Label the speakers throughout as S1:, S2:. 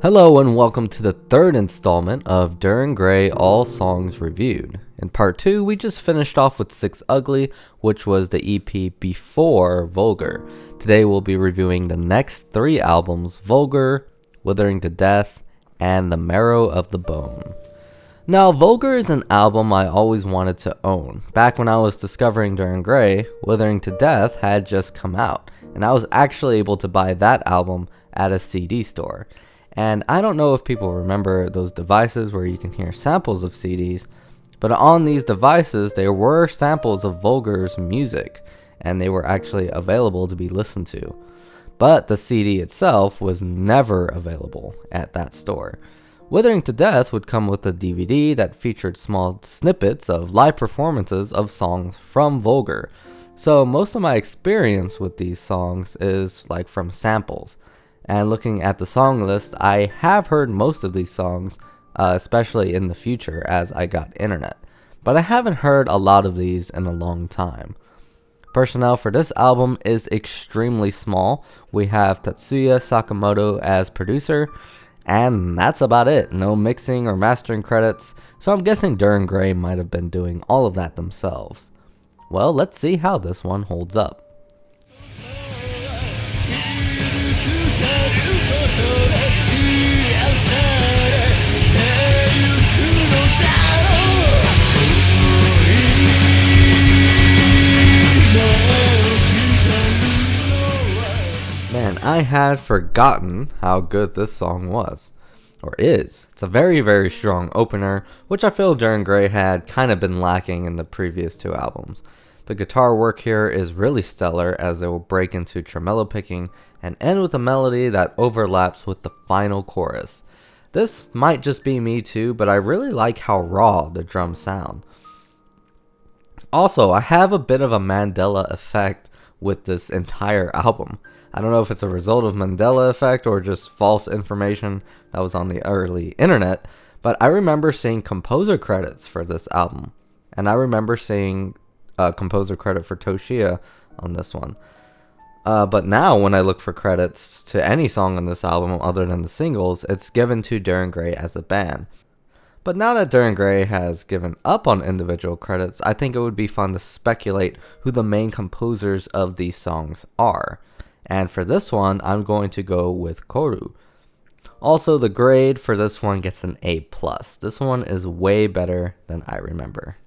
S1: Hello and welcome to the third installment of Duran Gray All Songs Reviewed. In part 2, we just finished off with Six Ugly, which was the EP before Vulgur. Today we'll be reviewing the next 3 albums, Vulgur, Withering to Death, and The Marrow of the Bone. Now, Vulgur is an album I always wanted to own. Back when I was discovering Duran Gray, Withering to Death had just come out, and I was actually able to buy that album at a CD store. And I don't know if people remember those devices where you can hear samples of CDs, but on these devices there were samples of Vulgar's music, and they were actually available to be listened to. But the CD itself was never available at that store. Withering to Death would come with a DVD that featured small snippets of live performances of songs from Vulgar. So most of my experience with these songs is like from samples. And looking at the song list, I have heard most of these songs, especially in the future as I got internet. But I haven't heard a lot of these in a long time. Personnel for this album is extremely small. We have Tatsuya Sakamoto as producer, and that's about it. No mixing or mastering credits, so I'm guessing Duran Gray might have been doing all of that themselves. Well, let's see how this one holds up. Man, I had forgotten how good this song was, or is. It's a very, very strong opener, which I feel Duran Gray had kind of been lacking in the previous 2 albums. The guitar work here is really stellar as it will break into tremolo picking and end with a melody that overlaps with the final chorus. This might just be me too, but I really like how raw the drums sound. Also, I have a bit of a Mandela effect with this entire album. I don't know if it's a result of Mandela effect or just false information that was on the early internet, but I remember seeing composer credits for this album, and I remember seeing a composer credit for Toshiya on this one. But now when I look for credits to any song on this album other than the singles, it's given to Duran Gray as a band. But now that Duran Gray has given up on individual credits, I think it would be fun to speculate who the main composers of these songs are. And for this one, I'm going to go with Koru. Also, the grade for this one gets an A+. This one is way better than I remember.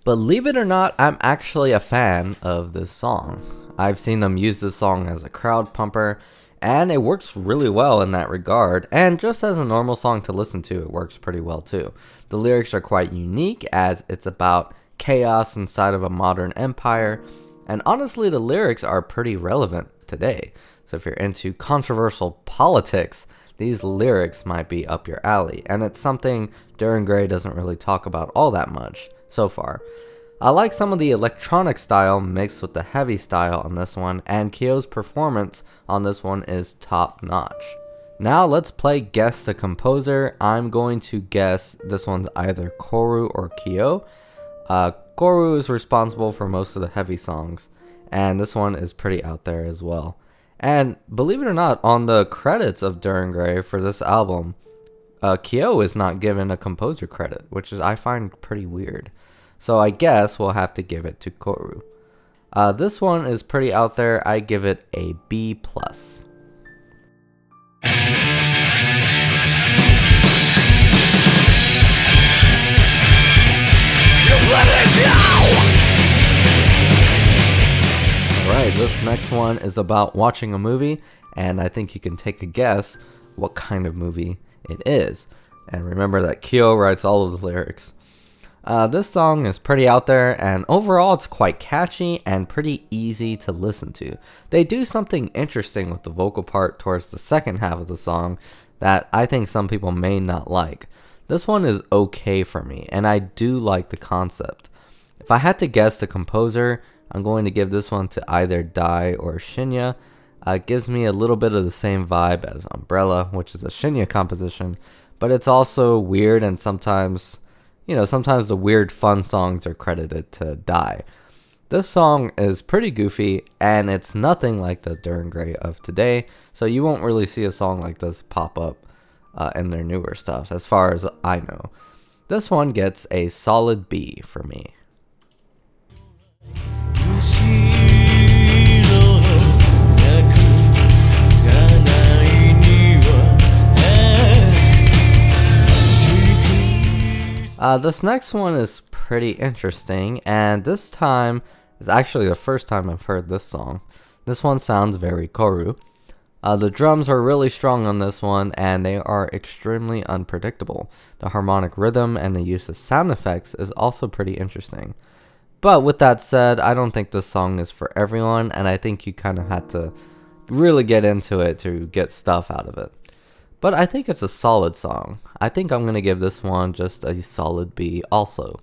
S1: Believe it or not, I'm actually a fan of this song. I've seen them use this song as a crowd pumper, and it works really well in that regard, and just as a normal song to listen to, it works pretty well too. The lyrics are quite unique as it's about chaos inside of a modern empire, and honestly the lyrics are pretty relevant today. So if you're into controversial politics, these lyrics might be up your alley, and it's something Duran Gray doesn't really talk about all that much so far. I like some of the electronic style mixed with the heavy style on this one, and Kyo's performance on this one is top notch. Now let's play Guess the Composer. I'm going to guess this one's either Koru or Kyo. Koru is responsible for most of the heavy songs, and this one is pretty out there as well. And believe it or not, on the credits of Duran Gray for this album, Kyo is not given a composer credit, which I find pretty weird. So I guess we'll have to give it to Koru. This one is pretty out there. I give it a B+. Alright, this next one is about watching a movie, and I think you can take a guess what kind of movie it is. And remember that Kyo writes all of the lyrics. This song is pretty out there, and overall it's quite catchy and pretty easy to listen to. They do something interesting with the vocal part towards the second half of the song that I think some people may not like. This one is okay for me, and I do like the concept. If I had to guess the composer, I'm going to give this one to either Dai or Shinya. It gives me a little bit of the same vibe as Umbrella, which is a Shinya composition, but it's also weird, and sometimes the weird fun songs are credited to Die. This song is pretty goofy, and it's nothing like the Duran Gray of today, so you won't really see a song like this pop up in their newer stuff, as far as I know. This one gets a solid B for me. This next one is pretty interesting, and this time is actually the first time I've heard this song. This one sounds very koru. The drums are really strong on this one, and they are extremely unpredictable. The harmonic rhythm and the use of sound effects is also pretty interesting. But with that said, I don't think this song is for everyone, and I think you kind of had to really get into it to get stuff out of it. But I think it's a solid song. I think I'm going to give this one just a solid B also.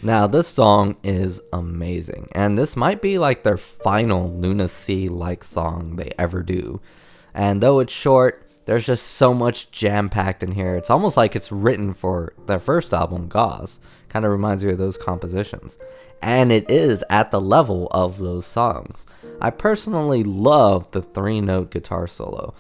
S1: Now this song is amazing, and this might be like their final Lunacy-like song they ever do. And though it's short, there's just so much jam-packed in here. It's almost like it's written for their first album, Gauze. Kind of reminds me of those compositions. And it is at the level of those songs. I personally love the 3-note guitar solo.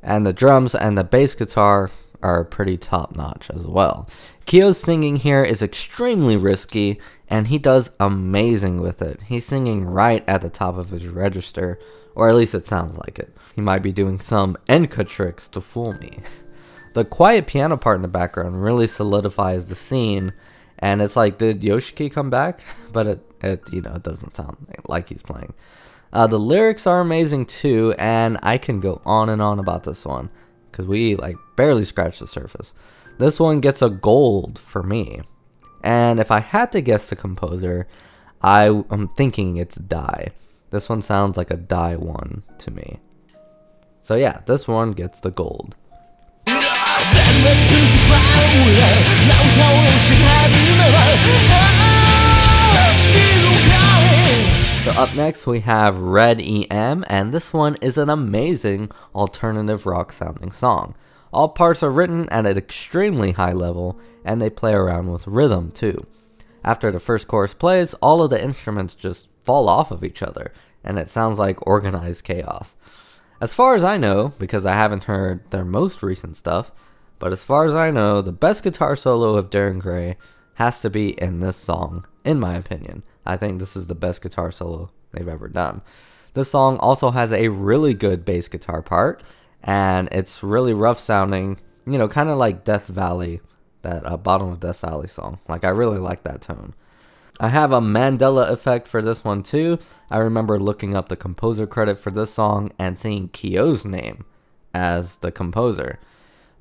S1: And the drums and the bass guitar are pretty top-notch as well. Kyo's singing here is extremely risky, and he does amazing with it. He's singing right at the top of his register, or at least it sounds like it. He might be doing some Enka tricks to fool me. The quiet piano part in the background really solidifies the scene, and it's like, did Yoshiki come back? But it doesn't sound like he's playing. The lyrics are amazing too, and I can go on and on about this one, because we barely scratched the surface. This one gets a gold for me. And if I had to guess the composer, I'm thinking it's Die. This one sounds like a Die one to me. So yeah, this one gets the gold. So up next we have Red EM, and this one is an amazing alternative rock sounding song. All parts are written at an extremely high level, and they play around with rhythm too. After the first chorus plays, all of the instruments just fall off of each other, and it sounds like organized chaos. As far as I know, because I haven't heard their most recent stuff, but as far as I know, the best guitar solo of Duran Gray has to be in this song, in my opinion. I think this is the best guitar solo they've ever done. This song also has a really good bass guitar part, and it's really rough sounding, kind of like Death Valley, that Bottom of Death Valley song. I really like that tone. I have a Mandela effect for this one too. I remember looking up the composer credit for this song and seeing Kyo's name as the composer.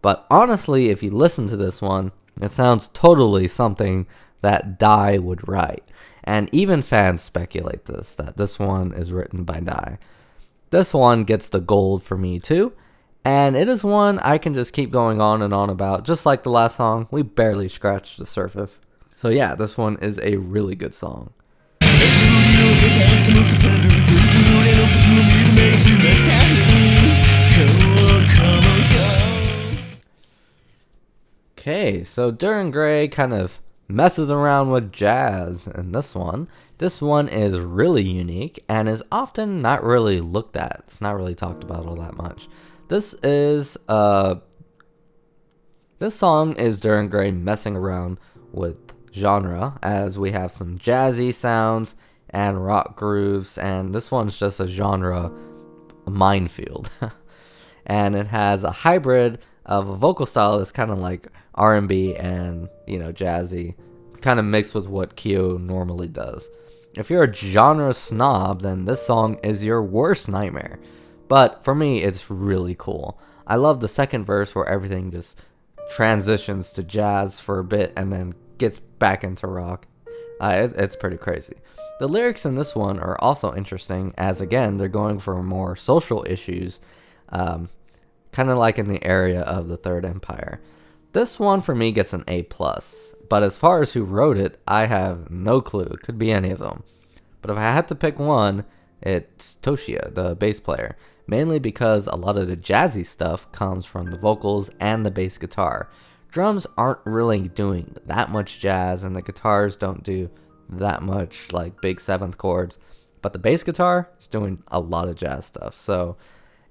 S1: But honestly, if you listen to this one, it sounds totally something that Die would write. And even fans speculate that this one is written by Die. This one gets the gold for me too. And it is one I can just keep going on and on about. Just like the last song, we barely scratched the surface. So yeah, this one is a really good song. Okay, so Duran Gray kind of messes around with jazz in this one. This one is really unique and is often not really looked at. It's not really talked about all that much. This song is Duran Gray messing around with genre, as we have some jazzy sounds and rock grooves, and this one's just a genre minefield. And it has a hybrid of a vocal style that's kind of like R&B and, jazzy, kind of mixed with what Kyo normally does. If you're a genre snob, then this song is your worst nightmare. But for me, it's really cool. I love the second verse where everything just transitions to jazz for a bit and then gets back into rock. It's pretty crazy. The lyrics in this one are also interesting, as again, they're going for more social issues. Kind of like in the area of the Third Empire. This one for me gets an A+, but as far as who wrote it, I have no clue. It could be any of them. But if I had to pick one, it's Toshia, the bass player, mainly because a lot of the jazzy stuff comes from the vocals and the bass guitar. Drums aren't really doing that much jazz, and the guitars don't do that much like big 7th chords, but the bass guitar is doing a lot of jazz stuff. So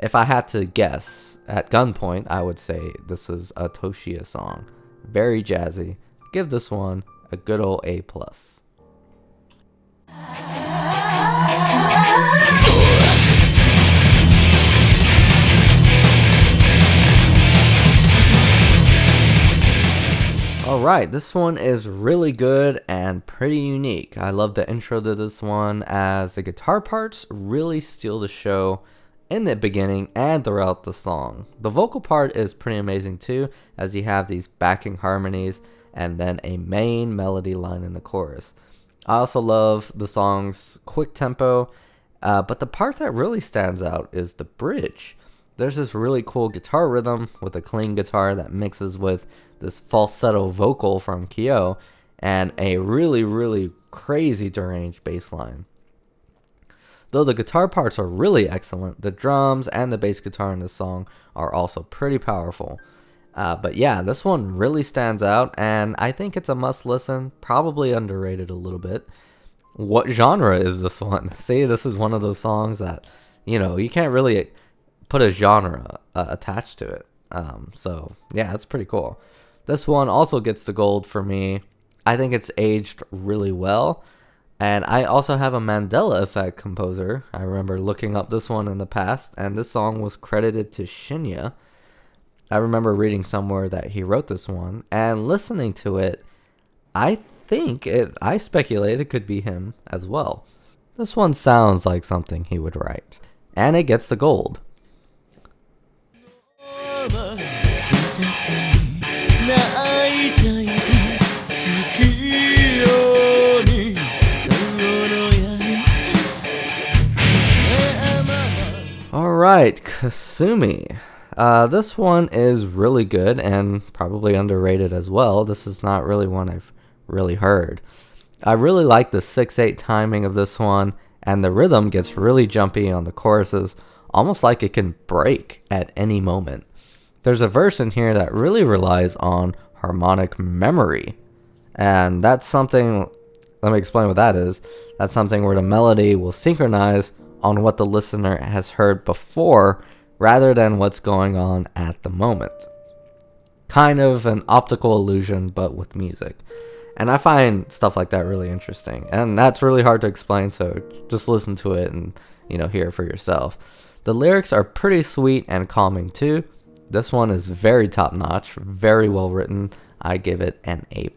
S1: if I had to guess at gunpoint, I would say this is a Toshia song. Very jazzy. Give this one a good old A+. Alright, this one is really good and pretty unique. I love the intro to this one, as the guitar parts really steal the show in the beginning and throughout the song. The vocal part is pretty amazing too, as you have these backing harmonies and then a main melody line in the chorus. I also love the song's quick tempo, but the part that really stands out is the bridge. There's this really cool guitar rhythm with a clean guitar that mixes with this falsetto vocal from Kyo and a really crazy deranged bass line. Though the guitar parts are really excellent, the drums and the bass guitar in this song are also pretty powerful. But yeah, this one really stands out, and I think it's a must listen, probably underrated a little bit. What genre is this one? See, this is one of those songs that, you can't really put a genre attached to it. So yeah, that's pretty cool. This one also gets the gold for me. I think it's aged really well. And I also have a Mandela Effect composer. I remember looking up this one in the past, and this song was credited to Shinya. I remember reading somewhere that he wrote this one, and listening to it, I speculate it could be him as well. This one sounds like something he would write, and it gets the gold. Alright, Kasumi. This one is really good and probably underrated as well. This is not really one I've really heard. I really like the 6/8 timing of this one, and the rhythm gets really jumpy on the choruses, almost like it can break at any moment. There's a verse in here that really relies on harmonic memory, and that's something, let me explain what that is. That's something where the melody will synchronize on what the listener has heard before rather than what's going on at the moment. Kind of an optical illusion, but with music. And I find stuff like that really interesting, and that's really hard to explain, so just listen to it and hear it for yourself. The lyrics are pretty sweet and calming too. This one is very top notch, very well written. I give it an A+.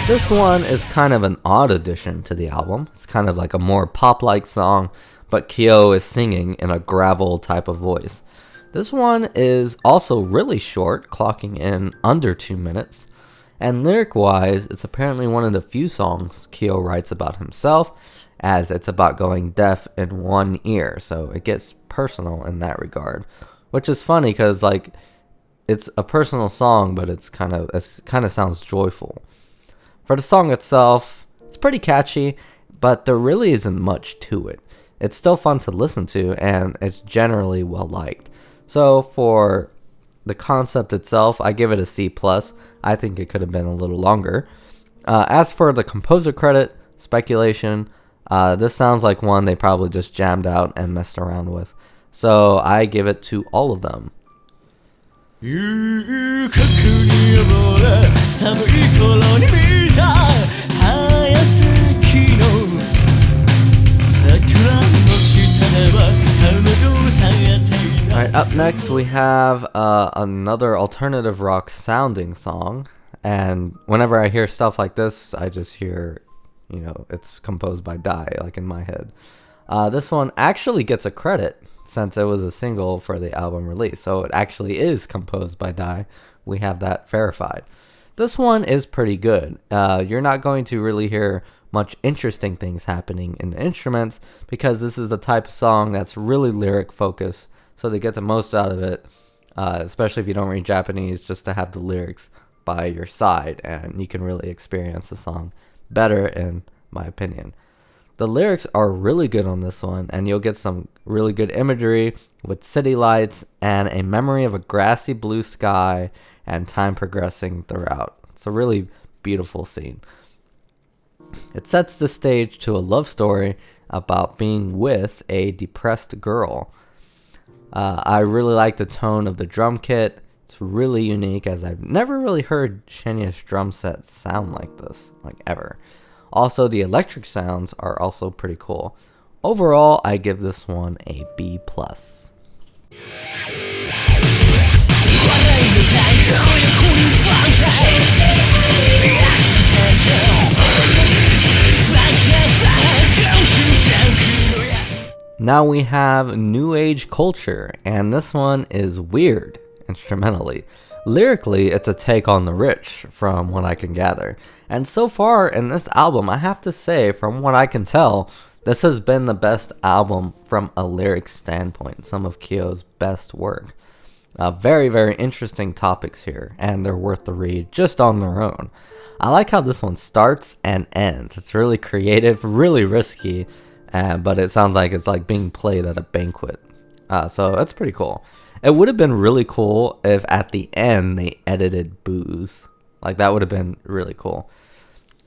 S1: This one is kind of an odd addition to the album. It's kind of like a more pop-like song, but Kyo is singing in a gravel type of voice. This one is also really short, clocking in under 2 minutes. And lyric-wise, it's apparently one of the few songs Kyo writes about himself, as it's about going deaf in one ear, so it gets personal in that regard. Which is funny because it's a personal song, but it kind of sounds joyful. For the song itself, it's pretty catchy, but there really isn't much to it. It's still fun to listen to, and it's generally well liked. So for the concept itself, I give it a C+. I think it could have been a little longer. As for the composer credit, speculation, this sounds like one they probably just jammed out and messed around with. So I give it to all of them. Alright, up next we have another alternative rock sounding song, and whenever I hear stuff like this, I just hear, it's composed by Dai, like in my head. This one actually gets a credit. since it was a single for the album release. So it actually is composed by Dai. We have that verified. This one is pretty good. You're not going to really hear much interesting things happening in the instruments because this is the type of song that's really lyric focused. So to get the most out of it, especially if you don't read Japanese, just to have the lyrics by your side, and you can really experience the song better, in my opinion. The lyrics are really good on this one, and you'll get some really good imagery with city lights and a memory of a grassy blue sky and time progressing throughout. It's a really beautiful scene. It sets the stage to a love story about being with a depressed girl. I really like the tone of the drum kit. It's really unique, as I've never really heard Shenya's drum set sound like this, like ever. Also, the electric sounds are also pretty cool. Overall, I give this one a B+. Now we have New Age Culture, and this one is weird instrumentally. Lyrically, it's a take on The Rich, from what I can gather. And so far in this album, I have to say, from what I can tell, this has been the best album from a lyric standpoint, some of Kyo's best work. Very, very interesting topics here, and they're worth the read just on their own. I like how this one starts and ends. It's really creative, really risky, but it sounds like it's like being played at a banquet. So that's pretty cool. It would have been really cool if at the end they edited booze. Like, that would have been really cool.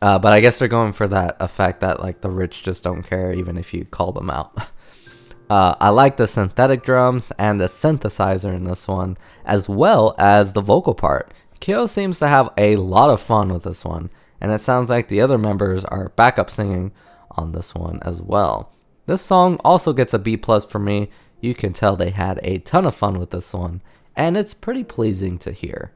S1: But I guess they're going for that effect that, like, the rich just don't care even if you call them out. I like the synthetic drums and the synthesizer in this one, as well as the vocal part. Kyo seems to have a lot of fun with this one, and it sounds like the other members are backup singing on this one as well. This song also gets a B+ for me. You can tell they had a ton of fun with this one, and it's pretty pleasing to hear.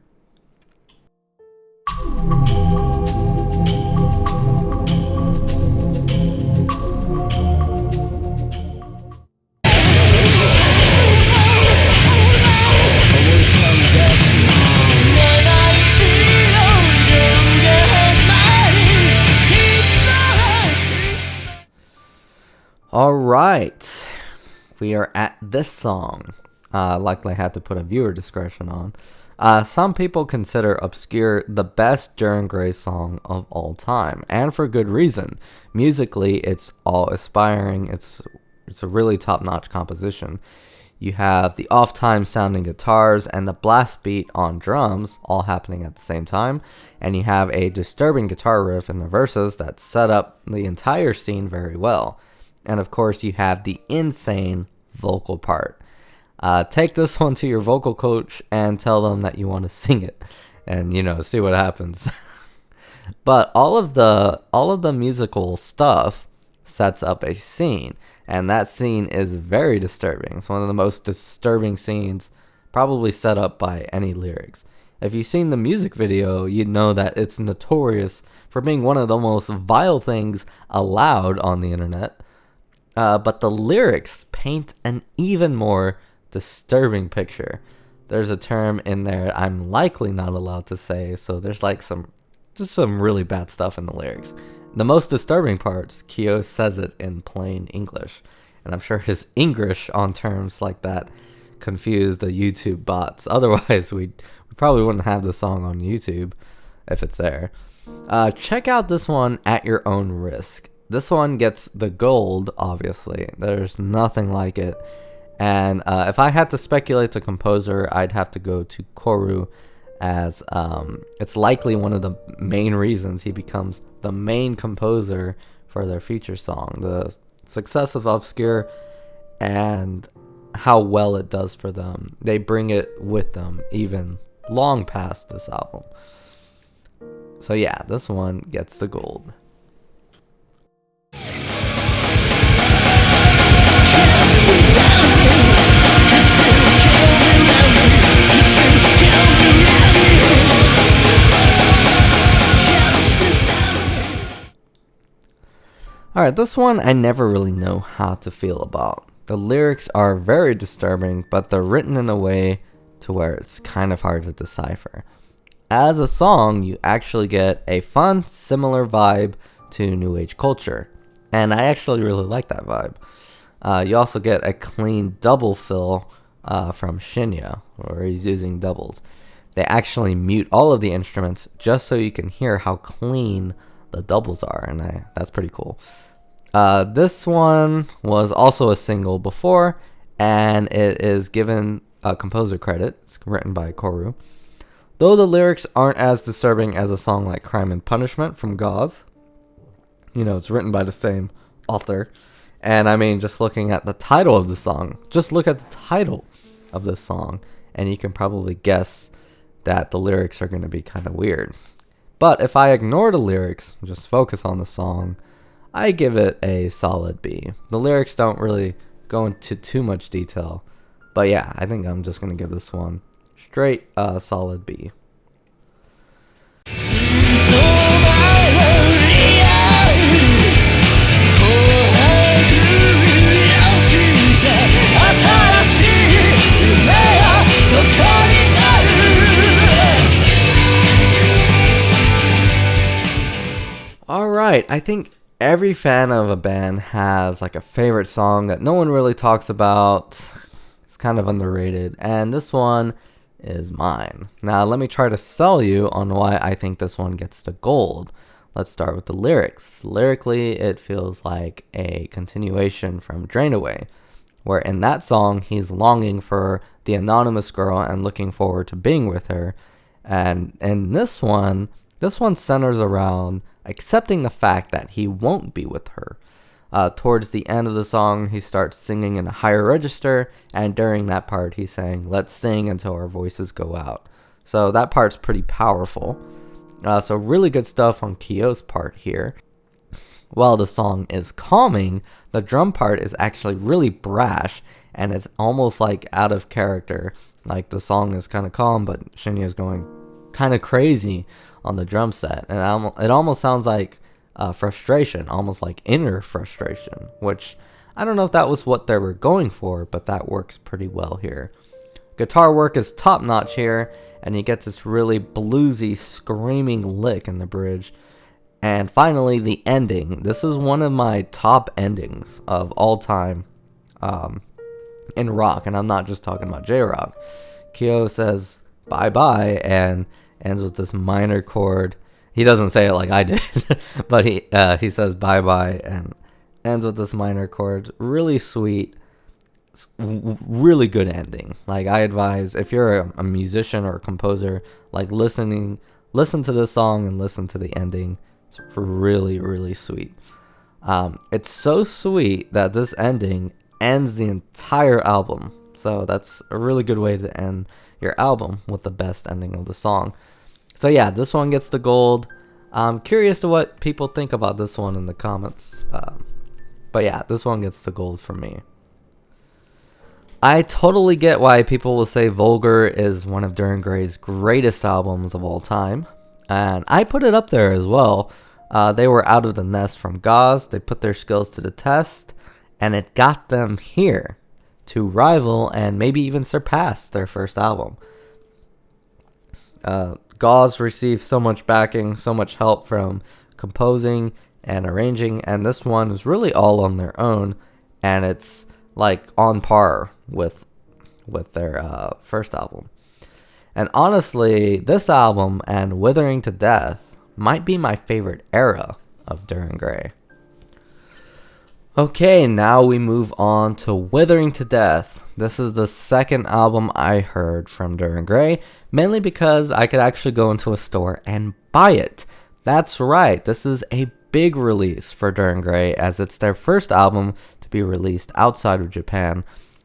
S1: Alright, we are at this song. Likely had to put a viewer discretion on. Some people consider Obscure the best Duran Gray song of all time, and for good reason. Musically, it's awe-inspiring. It's a really top-notch composition. You have the off-time sounding guitars and the blast beat on drums all happening at the same time, and you have a disturbing guitar riff in the verses that set up the entire scene very well. And of course, you have the insane vocal part. Take this one to your vocal coach and tell them that you want to sing it, and see what happens. But all of the musical stuff sets up a scene, and that scene is very disturbing. It's one of the most disturbing scenes probably set up by any lyrics. If you've seen the music video, you'd know that it's notorious for being one of the most vile things allowed on the internet. But the lyrics paint an even more disturbing picture. There's a term in there I'm likely not allowed to say, so there's like some really bad stuff in the lyrics. The most disturbing parts, Kyo says it in plain English, and I'm sure his English on terms like that confused the YouTube bots. Otherwise, we probably wouldn't have the song on YouTube if it's there. Check out this one at your own risk. This one gets the gold, obviously. There's nothing like it. And if I had to speculate the composer, I'd have to go to Koru, as it's likely one of the main reasons he becomes the main composer for their feature song. The success of Obscure and how well it does for them. They bring it with them even long past this album. So yeah, this one gets the gold. Alright, this one I never really know how to feel about, The lyrics are very disturbing, but they're written in a way to where it's kind of hard to decipher. As a song, you actually get a fun, similar vibe to New Age culture, and I actually really like that vibe. You also get a clean double fill from Shinya, where he's using doubles. They actually mute all of the instruments just so you can hear how clean the doubles are, and that's pretty cool. This one was also a single before, and it is given a composer credit. It's written by Koru. Though the lyrics aren't as disturbing as a song like Crime and Punishment from Gauze. It's written by the same author. And I mean, just looking at the title of the song, just look at the title of the song, and you can probably guess that the lyrics are going to be kind of weird. But if I ignore the lyrics, just focus on the song, I give it a solid B. The lyrics don't really go into too much detail. But yeah, I think I'm just going to give this one straight solid B. Alright, I think every fan of a band has like a favorite song that no one really talks about. It's kind of underrated, and this one is mine. Now let me try to sell you on why I think this one gets the gold. Let's start with the lyrics. Lyrically, it feels like a continuation from Drain Away, where in that song he's longing for the anonymous girl and looking forward to being with her. And in this one centers around accepting the fact that he won't be with her. Towards the end of the song, he starts singing in a higher register, and during that part, he's saying, "Let's sing until our voices go out." So that part's pretty powerful. So really good stuff on Kyo's part here. While the song is calming, the drum part is actually really brash, and it's almost like out of character. Like the song is kind of calm, but Shinya is going kind of crazy on the drum set, and it almost sounds like frustration, almost like inner frustration, which I don't know if that was what they were going for, but that works pretty well here. Guitar work is top notch here, and you get this really bluesy screaming lick in the bridge. And finally, the ending. This is one of my top endings of all time in rock, and I'm not just talking about J-rock. Kyo says bye bye and ends with this minor chord. He doesn't say it like I did, but he says bye bye and ends with this minor chord. Really sweet, really good ending. Like, I advise, if you're a musician or a composer, like listen to this song and listen to the ending. It's really, really sweet. It's so sweet that this ending ends the entire album. So that's a really good way to end your album, with the best ending of the song. So yeah, this one gets the gold. I'm curious to what people think about this one in the comments. But yeah, this one gets the gold for me. I totally get why people will say Vulgur is one of Duran Gray's greatest albums of all time. And I put it up there as well. They were out of the nest from Gauze. They put their skills to the test, and it got them here to rival and maybe even surpass their first album. Gauze received so much backing, so much help from composing and arranging, and this one is really all on their own, and it's like on par with their first album. And honestly, this album and Withering to Death might be my favorite era of Duran Gray. Okay, now we move on to Withering to Death. This is the second album I heard from Duran Gray, mainly because I could actually go into a store and buy it. That's right, this is a big release for Duran Gray, as it's their first album to be released outside of Japan.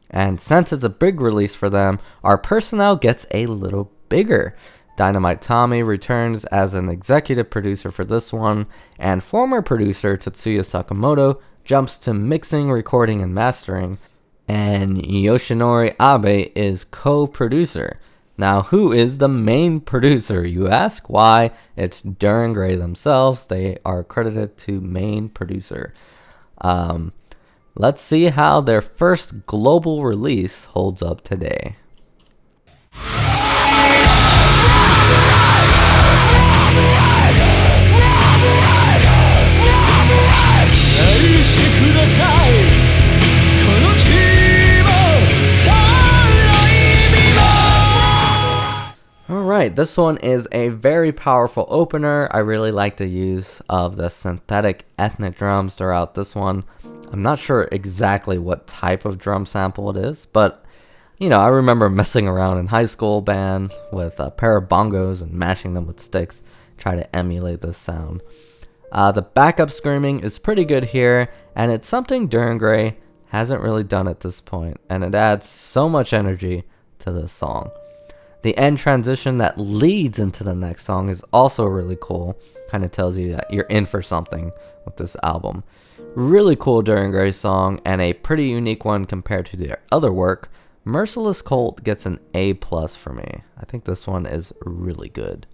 S1: And since it's a big release for them, our personnel gets a little bigger. Dynamite Tommy returns as an executive producer for this one, and former producer Tetsuya Sakamoto jumps to mixing, recording, and mastering, and Yoshinori Abe is co-producer. Now, who is the main producer, you ask? Why, it's Duran Gray themselves. They are credited to main producer. Let's see how their first global release holds up today. Alright, this one is a very powerful opener. I really like the use of the synthetic ethnic drums throughout this one. I'm not sure exactly what type of drum sample it is, but you know, I remember messing around in high school band with a pair of bongos and mashing them with sticks, try to emulate this sound. The backup screaming is pretty good here, and it's something Duran Gray hasn't really done at this point, and it adds so much energy to this song. The end transition that leads into the next song is also really cool. Kind of tells you that you're in for something with this album. Really cool Duran Gray song, and a pretty unique one compared to their other work. Merciless Cult gets an A+ for me. I think this one is really good.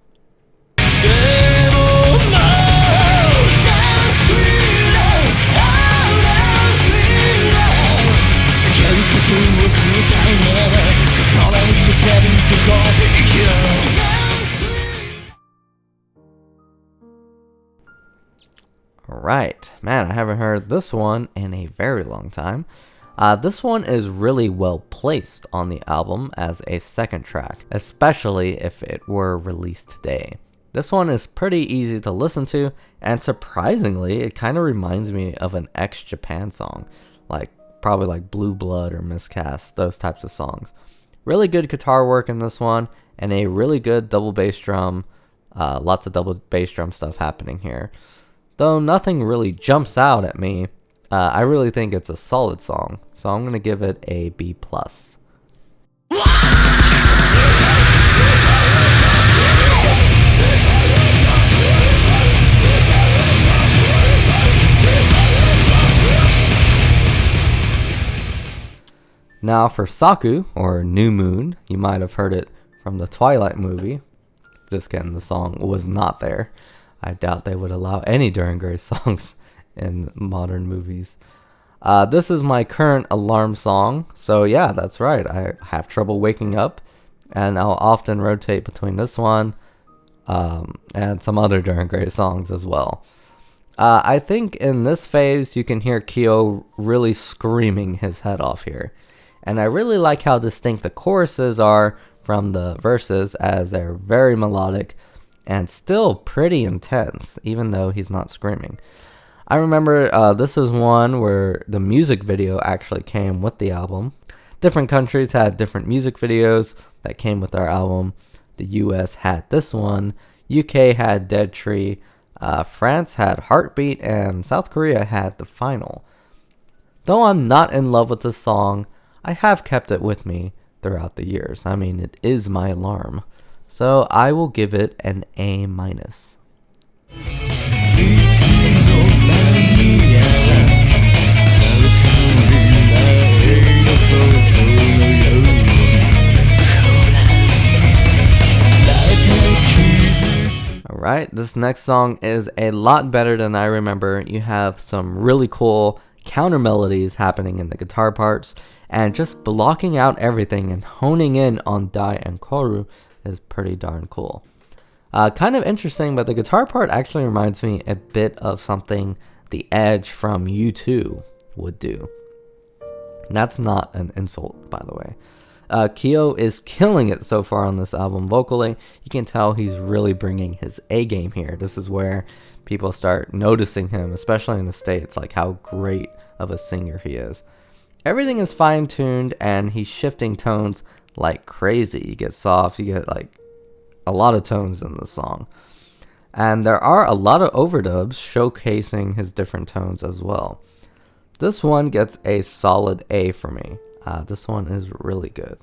S1: Alright, man, I haven't heard this one in a very long time. This one is really well placed on the album as a second track, especially if it were released today. This one is pretty easy to listen to, and surprisingly, it kind of reminds me of an ex-Japan song, probably like Blue Blood or Miscast, those types of songs. Really good guitar work in this one, and a really good double bass drum, lots of double bass drum stuff happening here. Though nothing really jumps out at me, I really think it's a solid song, so I'm going to give it a B+. Now for Saku, or New Moon, you might have heard it from the Twilight movie. Just kidding, the song was not there. I doubt they would allow any Duran Gray songs in modern movies. This is my current alarm song, so yeah, that's right. I have trouble waking up, and I'll often rotate between this one and some other Duran Gray songs as well. I think in this phase, you can hear Kyo really screaming his head off here. And I really like how distinct the choruses are from the verses, as they're very melodic and still pretty intense, even though he's not screaming. I remember this is one where the music video actually came with the album. Different countries had different music videos that came with our album. The US had this one, UK had Dead Tree, France had Heartbeat, and South Korea had The Final. Though I'm not in love with this song, I have kept it with me throughout the years. I mean, it is my alarm. So I will give it an A-. Alright, this next song is a lot better than I remember. You have some really cool counter melodies happening in the guitar parts, and just blocking out everything and honing in on Dai and Koru is pretty darn cool. Kind of interesting, but the guitar part actually reminds me a bit of something The Edge from U2 would do. And that's not an insult, by the way. Kyo is killing it so far on this album vocally. You can tell he's really bringing his A game here. This is where people start noticing him, especially in the States, like how great of a singer he is. Everything is fine-tuned, and he's shifting tones like crazy. You get soft, you get like a lot of tones in the song. And there are a lot of overdubs showcasing his different tones as well. This one gets a solid A for me. This one is really good.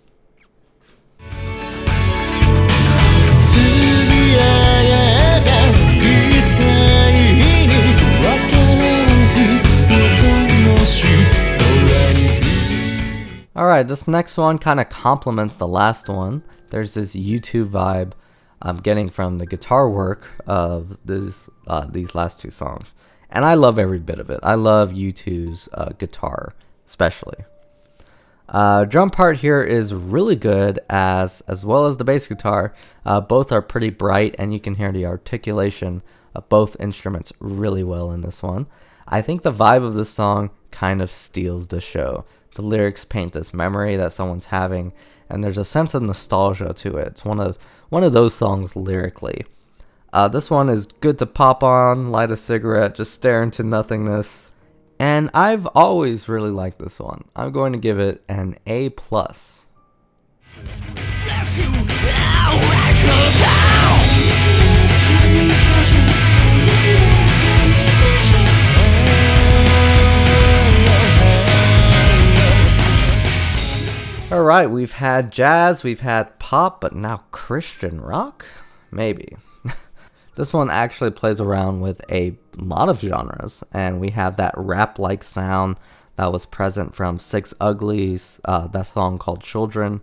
S1: Alright, this next one kind of complements the last one. There's this YouTube vibe I'm getting from the guitar work of these last two songs. And I love every bit of it. I love U2's guitar, especially. Drum part here is really good as well as the bass guitar. Both are pretty bright, and you can hear the articulation of both instruments really well in this one. I think the vibe of this song kind of steals the show. The lyrics paint this memory that someone's having, and there's a sense of nostalgia to it. It's one of those songs lyrically. This one is good to pop on, light a cigarette, just stare into nothingness. And I've always really liked this one. I'm going to give it an A+. Alright, we've had jazz, we've had pop, but now Christian rock? Maybe. This one actually plays around with a lot of genres, and we have that rap-like sound that was present from Six Uglies, that song called Children,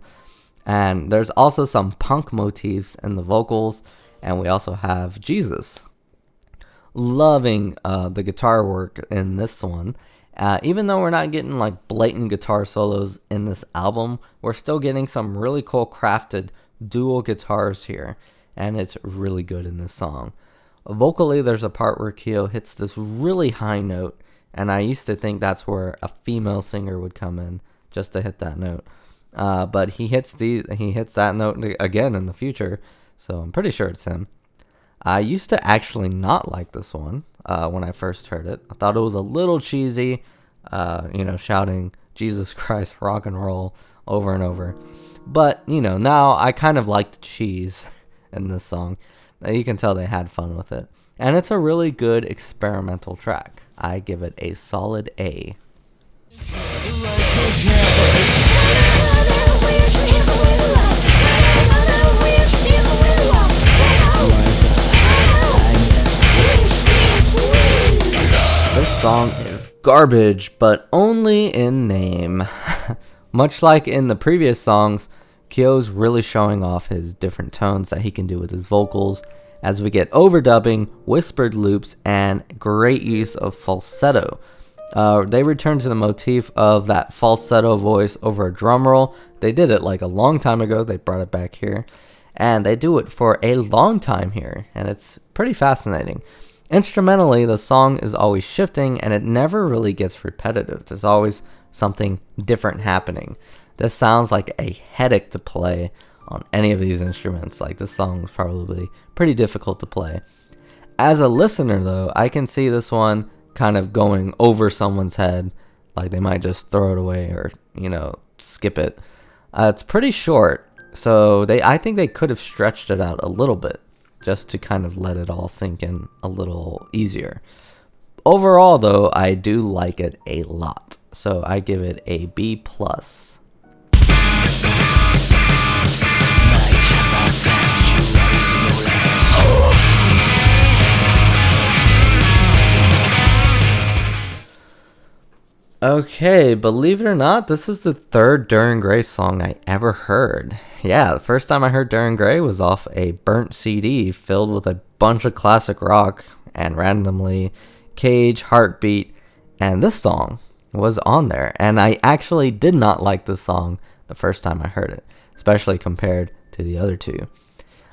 S1: and there's also some punk motifs in the vocals, and we also have Jesus. Loving the guitar work in this one. Even though we're not getting like blatant guitar solos in this album, we're still getting some really cool crafted dual guitars here, and it's really good in this song. Vocally, there's a part where Kyo hits this really high note, and I used to think that's where a female singer would come in just to hit that note. But he hits that note again in the future, so I'm pretty sure it's him. I used to actually not like this one when I first heard it. I thought it was a little cheesy, shouting Jesus Christ, rock and roll over and over. But, now I kind of like the cheese in this song. You can tell they had fun with it. And it's a really good experimental track. I give it a solid A. This song is garbage, but only in name. Much like in the previous songs, Kyo's really showing off his different tones that he can do with his vocals, as we get overdubbing, whispered loops, and great use of falsetto. They return to the motif of that falsetto voice over a drum roll. They did it like a long time ago. They brought it back here, and they do it for a long time here, and it's pretty fascinating. Instrumentally, the song is always shifting, and it never really gets repetitive. There's always something different happening. This sounds like a headache to play on any of these instruments. Like, this song is probably pretty difficult to play. As a listener, though, I can see this one kind of going over someone's head. Like, they might just throw it away or, skip it. It's pretty short, so I think they could have stretched it out a little bit, just to kind of let it all sink in a little easier. Overall, though, I do like it a lot, so I give it a B+. Okay, believe it or not, this is the third Duran Gray song I ever heard. Yeah, the first time I heard Duran Gray was off a burnt CD filled with a bunch of classic rock, and randomly Cage, Heartbeat, and this song was on there. And I actually did not like this song the first time I heard it, especially compared to the other two.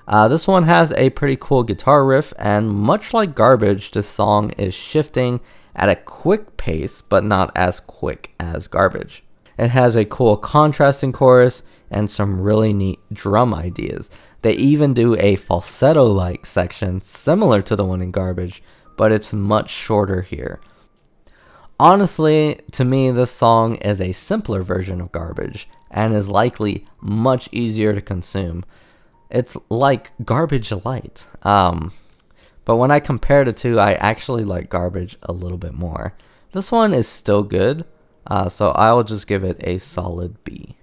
S1: This one has a pretty cool guitar riff, and much like Garbage, this song is shifting at a quick pace, but not as quick as Garbage. It has a cool contrasting chorus and some really neat drum ideas. They even do a falsetto-like section similar to the one in Garbage, but it's much shorter here. Honestly, to me, this song is a simpler version of Garbage and is likely much easier to consume. It's like Garbage light. But when I compare the two, I actually like Garbage a little bit more. This one is still good, so I will just give it a solid B.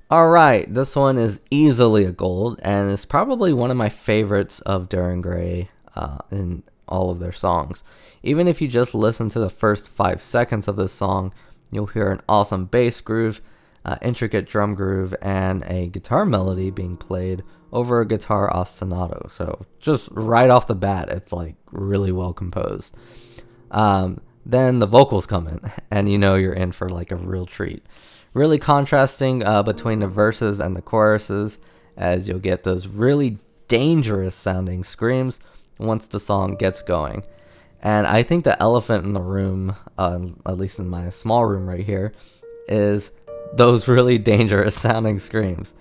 S1: Alright, this one is easily a gold, and it's probably one of my favorites of Duran Gray in all of their songs. Even if you just listen to the first 5 seconds of this song, you'll hear an awesome bass groove, intricate drum groove, and a guitar melody being played over a guitar ostinato. So just right off the bat, it's like really well composed. Then the vocals come in, and you know you're in for like a real treat. Really contrasting between the verses and the choruses, as you'll get those really dangerous sounding screams once the song gets going. And I think the elephant in the room, at least in my small room right here, is those really dangerous sounding screams.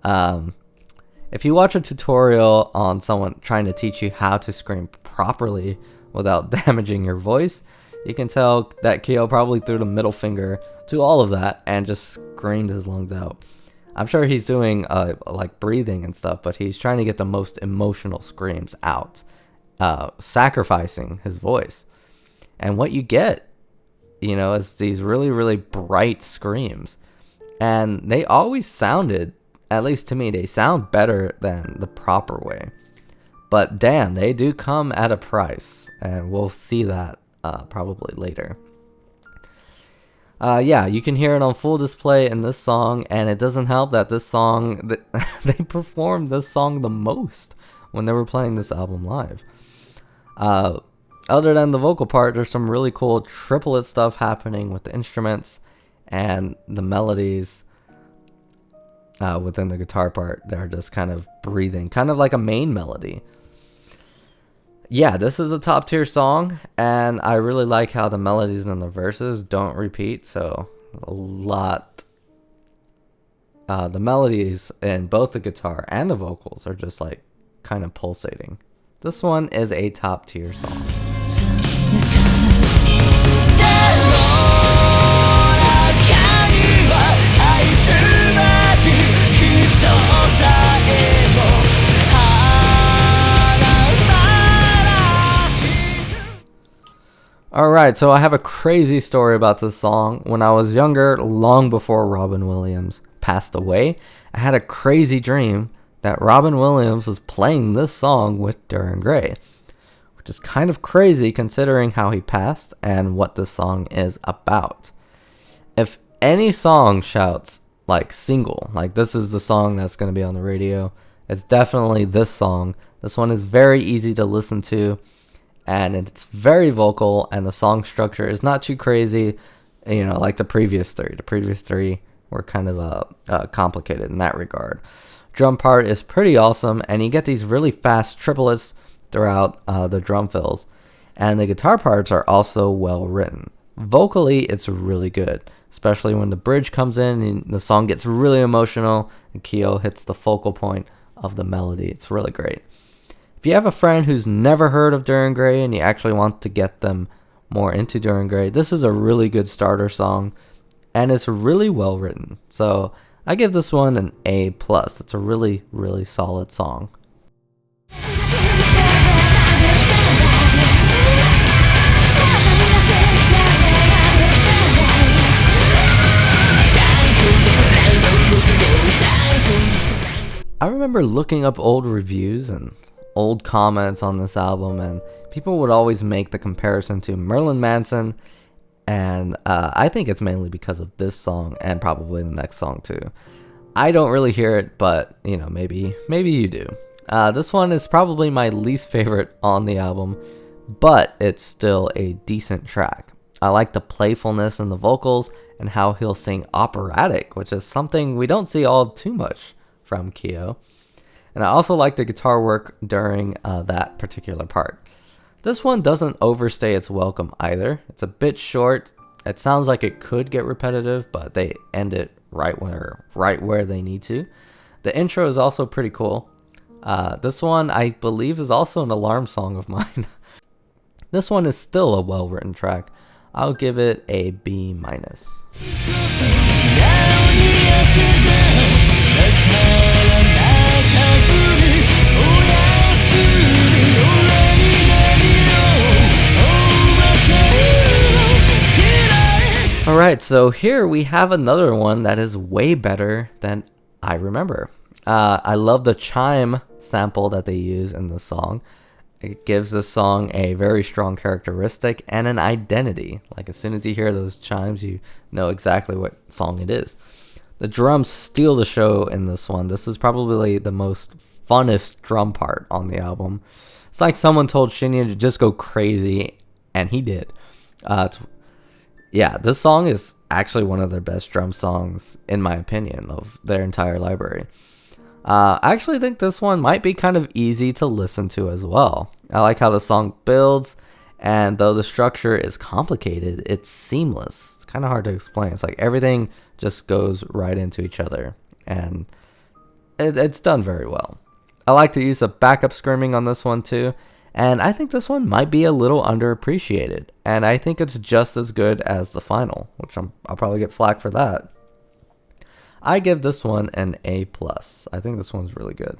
S1: If you watch a tutorial on someone trying to teach you how to scream properly without damaging your voice, you can tell that Kyo probably threw the middle finger to all of that and just screamed his lungs out. I'm sure he's doing like breathing and stuff, but he's trying to get the most emotional screams out, sacrificing his voice. And what you get, is these really, really bright screams. And they always sounded, at least to me, they sound better than the proper way. But damn, they do come at a price, and we'll see that probably later. You can hear it on full display in this song, and it doesn't help that this song, they performed this song the most when they were playing this album live. Other than the vocal part, there's some really cool triplet stuff happening with the instruments and the melodies within the guitar part. They're just kind of breathing, kind of like a main melody. Yeah, this is a top tier song, and I really like how the melodies and the verses don't repeat. So the melodies in both the guitar and the vocals are just like kind of pulsating. This one is a top tier song. Alright, so I have a crazy story about this song. When I was younger, long before Robin Williams passed away, I had a crazy dream that Robin Williams was playing this song with Duran Gray, which is kind of crazy considering how he passed and what this song is about. If any song shouts like single, like this is the song that's going to be on the radio, it's definitely this song. This one is very easy to listen to, and it's very vocal, and the song structure is not too crazy, like the previous three. The previous three were kind of complicated in that regard. Drum part is pretty awesome, and you get these really fast triplets throughout the drum fills, and the guitar parts are also well written. Vocally, it's really good, especially when the bridge comes in and the song gets really emotional and Kyo hits the focal point of the melody. It's really great. If you have a friend who's never heard of Duran Gray and you actually want to get them more into Duran Gray, this is a really good starter song, and it's really well written. So I give this one an A+. It's a really, really solid song. I remember looking up old reviews and old comments on this album, and people would always make the comparison to Marilyn Manson, and I think it's mainly because of this song and probably the next song too. I don't really hear it, but maybe you do. This one is probably my least favorite on the album, but it's still a decent track. I like the playfulness in the vocals and how he'll sing operatic, which is something we don't see all too much from Kyo. And I also like the guitar work during that particular part. This one doesn't overstay its welcome either. It's a bit short. It sounds like it could get repetitive, but they end it right where they need to. The intro is also pretty cool. This one, I believe, is also an alarm song of mine. This one is still a well-written track. I'll give it a B-. Alright, so here we have another one that is way better than I remember. I love the chime sample that they use in the song. It gives the song a very strong characteristic and an identity. Like, as soon as you hear those chimes, you know exactly what song it is. The drums steal the show in this one. This is probably the most funnest drum part on the album. It's like someone told Shinya to just go crazy, and he did. Yeah, this song is actually one of their best drum songs, in my opinion, of their entire library. I actually think this one might be kind of easy to listen to as well. I like how the song builds, and though the structure is complicated, it's seamless. It's kind of hard to explain. It's like everything just goes right into each other, and it's done very well. I like the use of backup screaming on this one too, and I think this one might be a little underappreciated, and I think it's just as good as the final, which I'll probably get flack for that. I give this one an A+. I think this one's really good.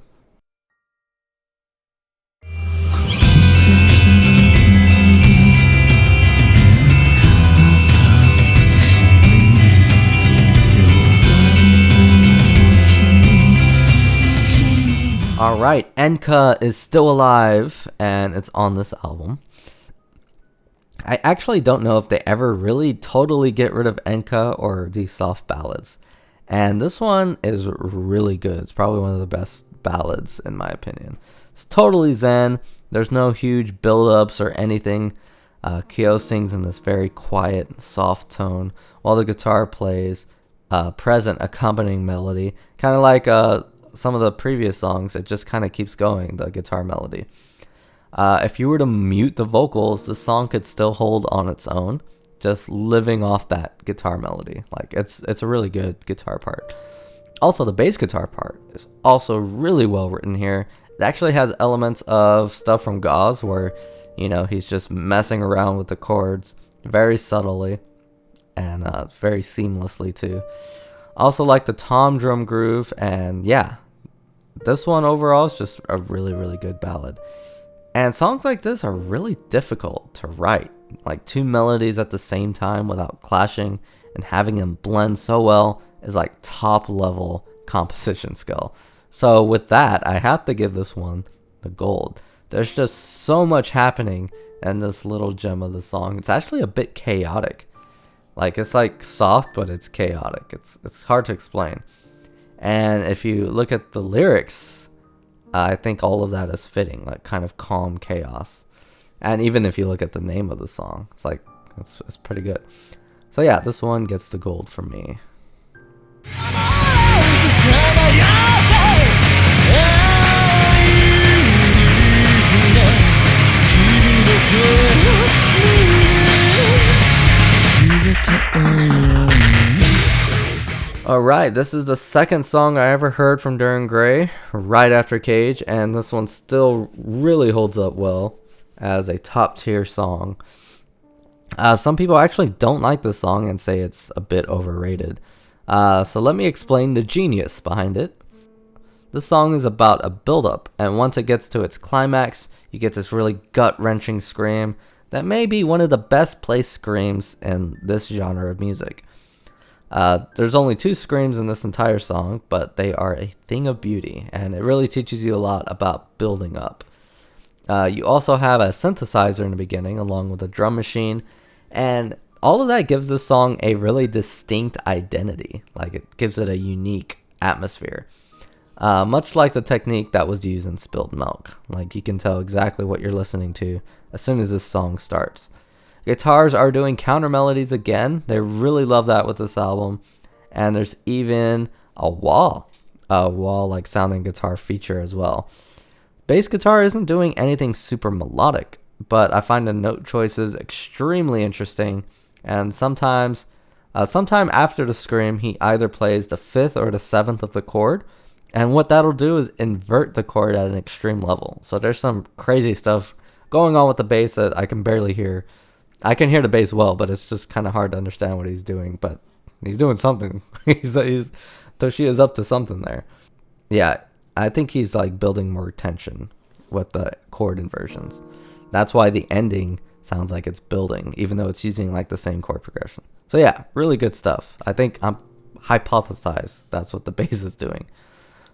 S1: Alright, Enka is still alive, and it's on this album. I actually don't know if they ever really totally get rid of Enka or these soft ballads. And this one is really good. It's probably one of the best ballads, in my opinion. It's totally zen. There's no huge build-ups or anything. Kyo sings in this very quiet, soft tone, while the guitar plays present accompanying melody. Kind of like some of the previous songs, it just kind of keeps going, the guitar melody. If you were to mute the vocals, the song could still hold on its own, just living off that guitar melody. Like, it's a really good guitar part. Also, the bass guitar part is also really well written here. It actually has elements of stuff from Gauze, where, you know, he's just messing around with the chords very subtly and very seamlessly too. Also like the tom drum groove, and yeah, this one overall is just a really, really good ballad. And songs like this are really difficult to write. Like, two melodies at the same time without clashing and having them blend so well is like top level composition skill. So with that, I have to give this one the gold. There's just so much happening in this little gem of the song. It's actually a bit chaotic. Like, it's like soft, but it's chaotic. It's hard to explain. And if you look at the lyrics, I think all of that is fitting, like kind of calm chaos. And even if you look at the name of the song, it's like, it's pretty good. So yeah, this one gets the gold from me. Alright, this is the second song I ever heard from Duran Gray, right after Cage, and this one still really holds up well as a top tier song. Some people actually don't like this song and say it's a bit overrated. So let me explain the genius behind it. This song is about a build-up, and once it gets to its climax, you get this really gut-wrenching scream that may be one of the best placed screams in this genre of music. There's only 2 screams in this entire song, but they are a thing of beauty, and it really teaches you a lot about building up. You also have a synthesizer in the beginning, along with a drum machine, and all of that gives this song a really distinct identity. Like, it gives it a unique atmosphere. Much like the technique that was used in Spilled Milk. Like, you can tell exactly what you're listening to as soon as this song starts. Guitars are doing counter melodies again. They really love that with this album. And there's even a wall like sounding guitar feature as well. Bass guitar isn't doing anything super melodic, but I find the note choices extremely interesting. And sometime after the scream, he either plays the 5th or the 7th of the chord. And what that'll do is invert the chord at an extreme level. So there's some crazy stuff going on with the bass that I can barely hear. I can hear the bass well, but it's just kind of hard to understand what he's doing. But he's doing something. Toshiya's up to something there. Yeah, I think he's like building more tension with the chord inversions. That's why the ending sounds like it's building, even though it's using like the same chord progression. So yeah, really good stuff. I think I'm hypothesize that's what the bass is doing.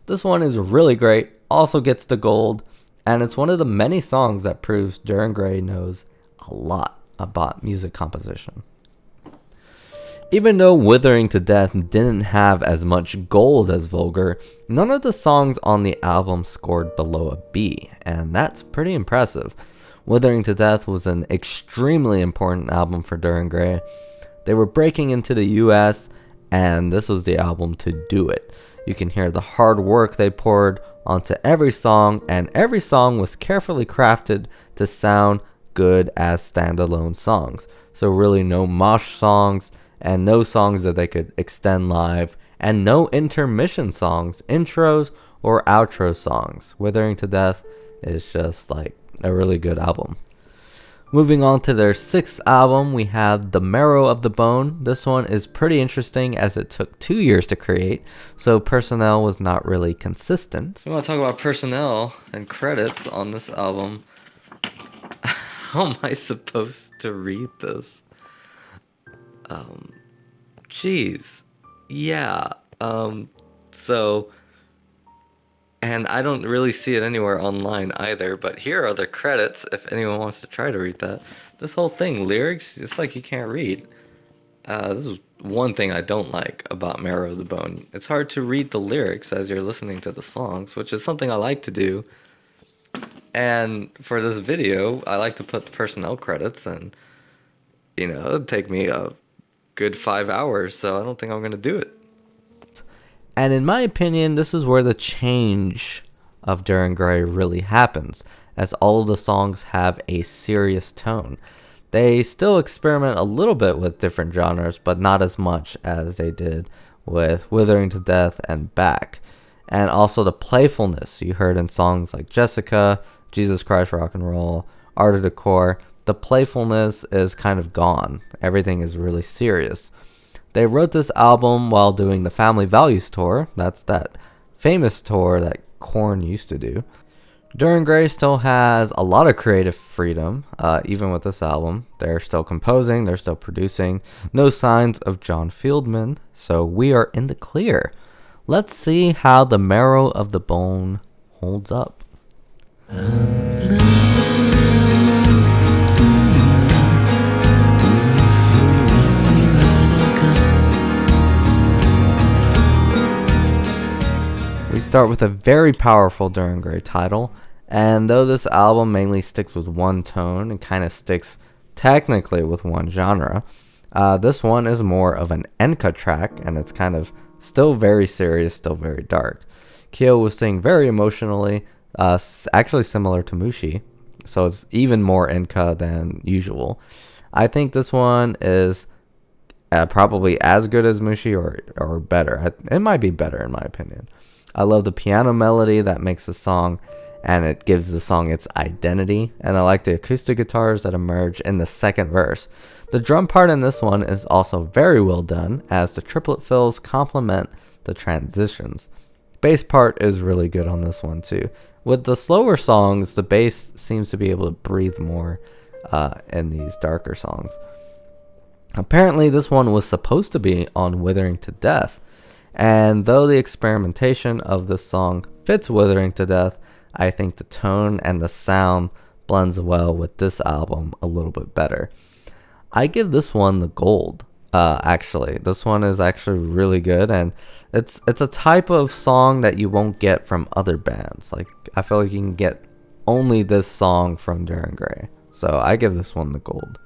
S1: This one is really great, also gets the gold, and it's one of the many songs that proves Duran Gray knows a lot about music composition. Even though Withering to Death didn't have as much gold as Vulgur, none of the songs on the album scored below a B, and that's pretty impressive. Withering to Death was an extremely important album for Duran Gray. They were breaking into the US, and this was the album to do it. You can hear the hard work they poured onto every song, and every song was carefully crafted to sound good as standalone songs. So really no mosh songs, and no songs that they could extend live, and no intermission songs, intros or outro songs. Withering to Death is just like a really good album. Moving on to their 6th album, we have The Marrow of the Bone. This one is pretty interesting as it took 2 years to create, so personnel was not really consistent. So we want to talk about personnel and credits on this album. How am I supposed to read this? Jeez. Yeah. So, and I don't really see it anywhere online either, but here are the credits if anyone wants to try to read that. This whole thing, lyrics, it's like you can't read. This is one thing I don't like about Marrow of the Bone. It's hard to read the lyrics as you're listening to the songs, which is something I like to do. And for this video, I like to put the personnel credits, and, you know, it'd take me a good 5 hours, so I don't think I'm going to do it. And in my opinion, this is where the change of Duran Gray really happens, as all of the songs have a serious tone. They still experiment a little bit with different genres, but not as much as they did with Withering to Death and Back. And also the playfulness you heard in songs like Jessica, Jesus Christ Rock and Roll, Art of Decor. The playfulness is kind of gone. Everything is really serious. They wrote this album while doing the Family Values tour. That's that famous tour that Korn used to do. Duran Gray still has a lot of creative freedom, even with this album. They're still composing, they're still producing. No signs of John Fieldman, so we are in the clear. Let's see how The Marrow of the Bone holds up. We start with a very powerful Duran Gray title, and though this album mainly sticks with one tone and kind of sticks technically with one genre, this one is more of an enka track, and it's kind of still very serious, still very dark. Kyo will sing very emotionally, actually similar to Mushi, so it's even more enka than usual. I think this one is probably as good as Mushi or better. It might be better in my opinion. I love the piano melody that makes the song, and it gives the song its identity, and I like the acoustic guitars that emerge in the second verse. The drum part in this one is also very well done, as the triplet fills complement the transitions. Bass part is really good on this one too. With the slower songs, the bass seems to be able to breathe more in these darker songs. Apparently this one was supposed to be on Withering to Death, and though the experimentation of this song fits Withering to Death, I think the tone and the sound blends well with this album a little bit better. I give this one the gold. Actually, this one is actually really good, and it's a type of song that you won't get from other bands. Like, I feel like you can get only this song from Duran Gray. So I give this one the gold.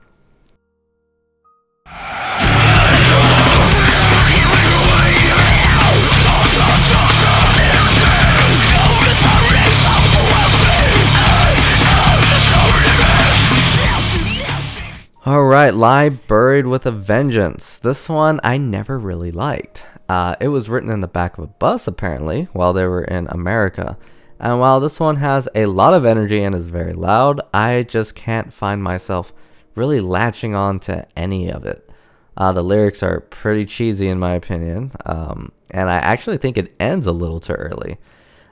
S1: Alright, Lie Buried with a Vengeance. This one I never really liked. It was written in the back of a bus, apparently, while they were in America. And while this one has a lot of energy and is very loud, I just can't find myself really latching on to any of it. The lyrics are pretty cheesy in my opinion, and I actually think it ends a little too early.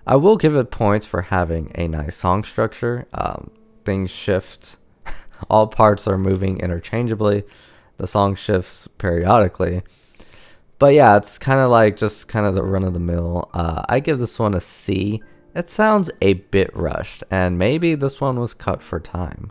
S1: I will give it points for having a nice song structure. Things shift. All parts are moving interchangeably. The song shifts periodically. But yeah, it's kind of like just kind of the run-of-the-mill. I give this one a C. It sounds a bit rushed, and maybe this one was cut for time.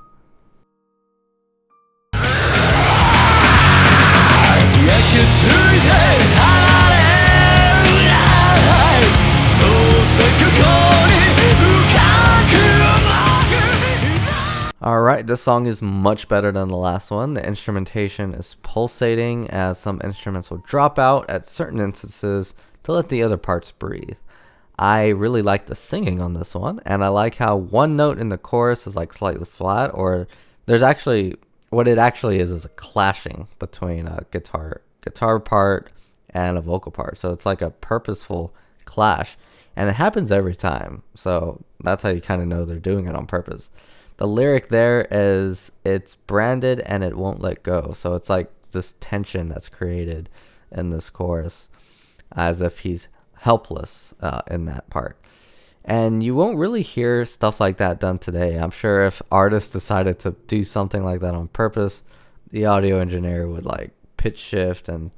S1: Alright, this song is much better than the last one. The instrumentation is pulsating as some instruments will drop out at certain instances to let the other parts breathe. I really like the singing on this one, and I like how one note in the chorus is like slightly flat, or there's actually, what it actually is a clashing between a guitar part and a vocal part. So it's like a purposeful clash, and it happens every time. So that's how you kind of know they're doing it on purpose. The lyric there is, it's branded and it won't let go. So it's like this tension that's created in this chorus, as if he's helpless in that part. And you won't really hear stuff like that done today. I'm sure if artists decided to do something like that on purpose, the audio engineer would like pitch shift and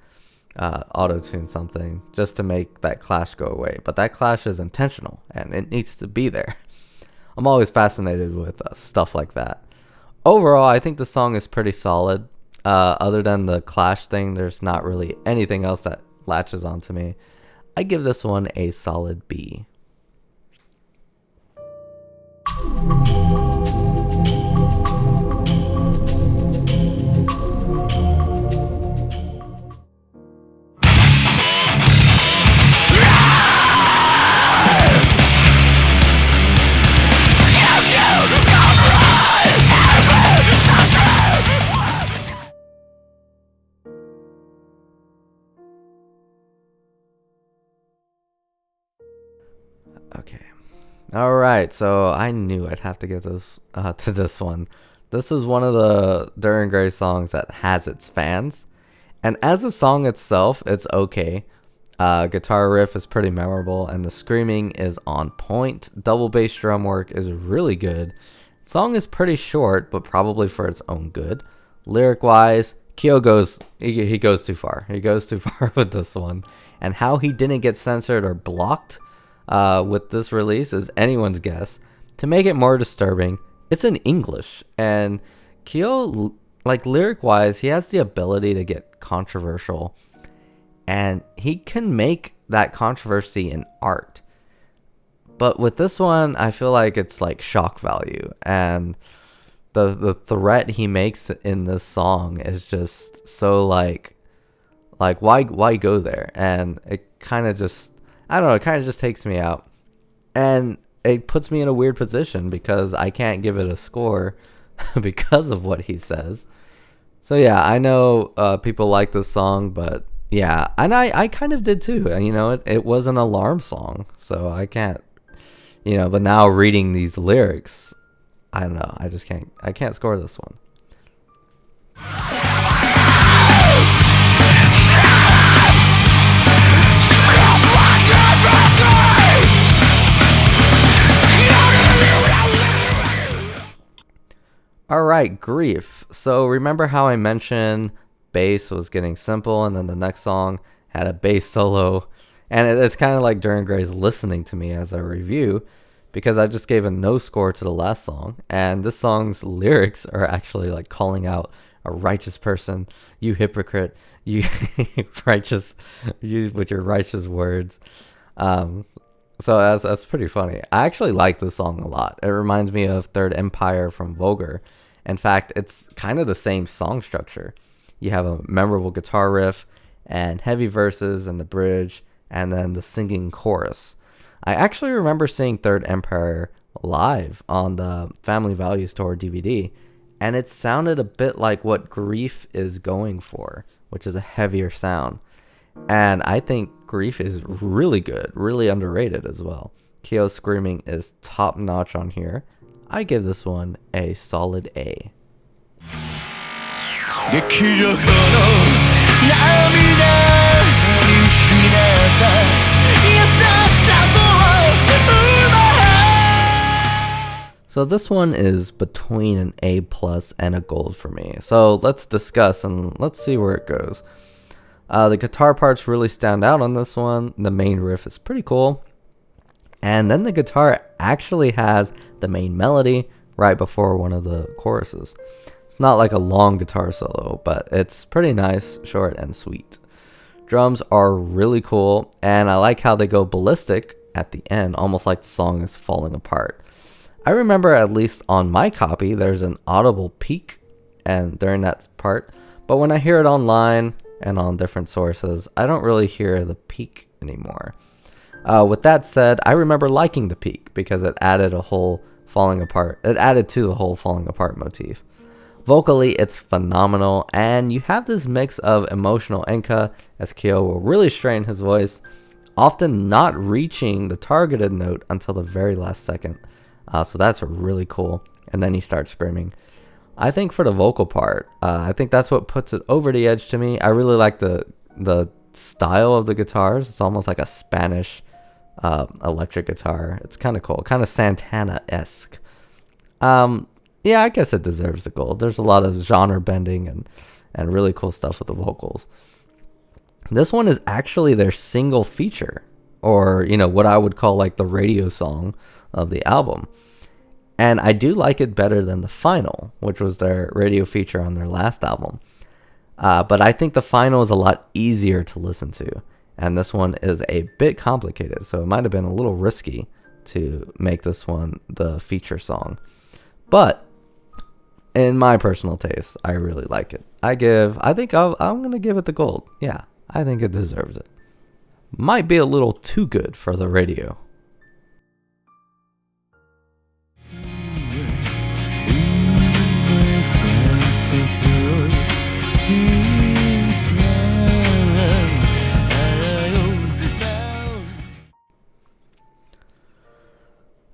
S1: auto-tune something just to make that clash go away. But that clash is intentional and it needs to be there. I'm always fascinated with stuff like that. Overall, I think the song is pretty solid. Other than the clash thing, there's not really anything else that latches onto me. I give this one a solid B. Okay. Alright, so I knew I'd have to get this to this one. This is one of the Duran Gray songs that has its fans. And as a song itself, it's okay. Guitar riff is pretty memorable, and the screaming is on point. Double bass drum work is really good. Song is pretty short, but probably for its own good. Lyric wise, Kyo goes he goes too far. He goes too far with this one. And how he didn't get censored or blocked with this release is anyone's guess. To make it more disturbing, it's in English, and Kyo, like lyric wise, he has the ability to get controversial, and he can make that controversy in art. But with this one, I feel like it's like shock value, and the threat he makes in this song is just so like why go there? And it kind of just, I don't know, it kind of just takes me out, and it puts me in a weird position because I can't give it a score because of what he says. So yeah, I know people like this song, but yeah, and I kind of did too. And you know, it was an alarm song, so I can't, you know. But now reading these lyrics, I don't know. I can't score this one. Alright, Grief. So remember how I mentioned bass was getting simple, and then the next song had a bass solo, and it's kind of like Duran Gray's listening to me as I review, because I just gave a no score to the last song, and this song's lyrics are actually like calling out a righteous person, you hypocrite, you righteous, you with your righteous words. So that's pretty funny. I actually like this song a lot. It reminds me of Third Empire from Vulgur. In fact, it's kind of the same song structure. You have a memorable guitar riff and heavy verses and the bridge, and then the singing chorus. I actually remember seeing Third Empire live on the Family Values Tour DVD, and it sounded a bit like what Grief is going for, which is a heavier sound. And I think Grief is really good, really underrated as well. Kyo's screaming is top notch on here. I give this one a solid A. So this one is between an A+ and a gold for me. So let's discuss and let's see where it goes. The guitar parts really stand out on this one. The main riff is pretty cool, And then the guitar actually has the main melody right before one of the choruses. It's not like a long guitar solo, but it's pretty nice, short, and sweet. Drums are really cool, and I like how they go ballistic at the end, almost like the song is falling apart. I remember, at least on my copy, there's an audible peak and during that part, but when I hear it online and on different sources, I don't really hear the peak anymore. With that said, I remember liking the peak because it added a whole falling apart. It added to the whole falling apart motif. Vocally, it's phenomenal, and you have this mix of emotional enka, as Kyo will really strain his voice, often not reaching the targeted note until the very last second. So that's really cool. And then he starts screaming. I think for the vocal part, I think that's what puts it over the edge to me. I really like the style of the guitars. It's almost like a Spanish electric guitar. It's kind of cool, kind of Santana-esque. Yeah, I guess it deserves the gold. There's a lot of genre bending and really cool stuff with the vocals. This one is actually their single feature, or what I would call like the radio song of the album. And I do like it better than the final, which was their radio feature on their last album. But I think the final is a lot easier to listen to, and this one is a bit complicated, so it might have been a little risky to make this one the feature song. But in my personal taste, I really like it. I'm gonna give it the gold. Yeah, I think it deserves it. Might be a little too good for the radio.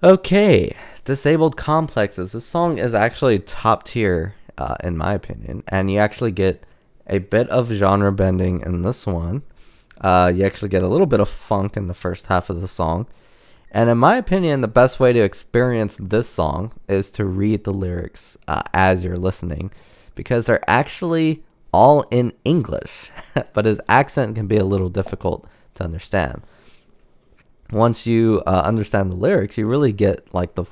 S1: Okay, Disabled Complexes. This song is actually top tier, in my opinion, and you actually get a bit of genre bending in this one. You actually get a little bit of funk in the first half of the song, and in my opinion, the best way to experience this song is to read the lyrics as you're listening, because they're actually all in English, but his accent can be a little difficult to understand. Once you understand the lyrics, you really get like the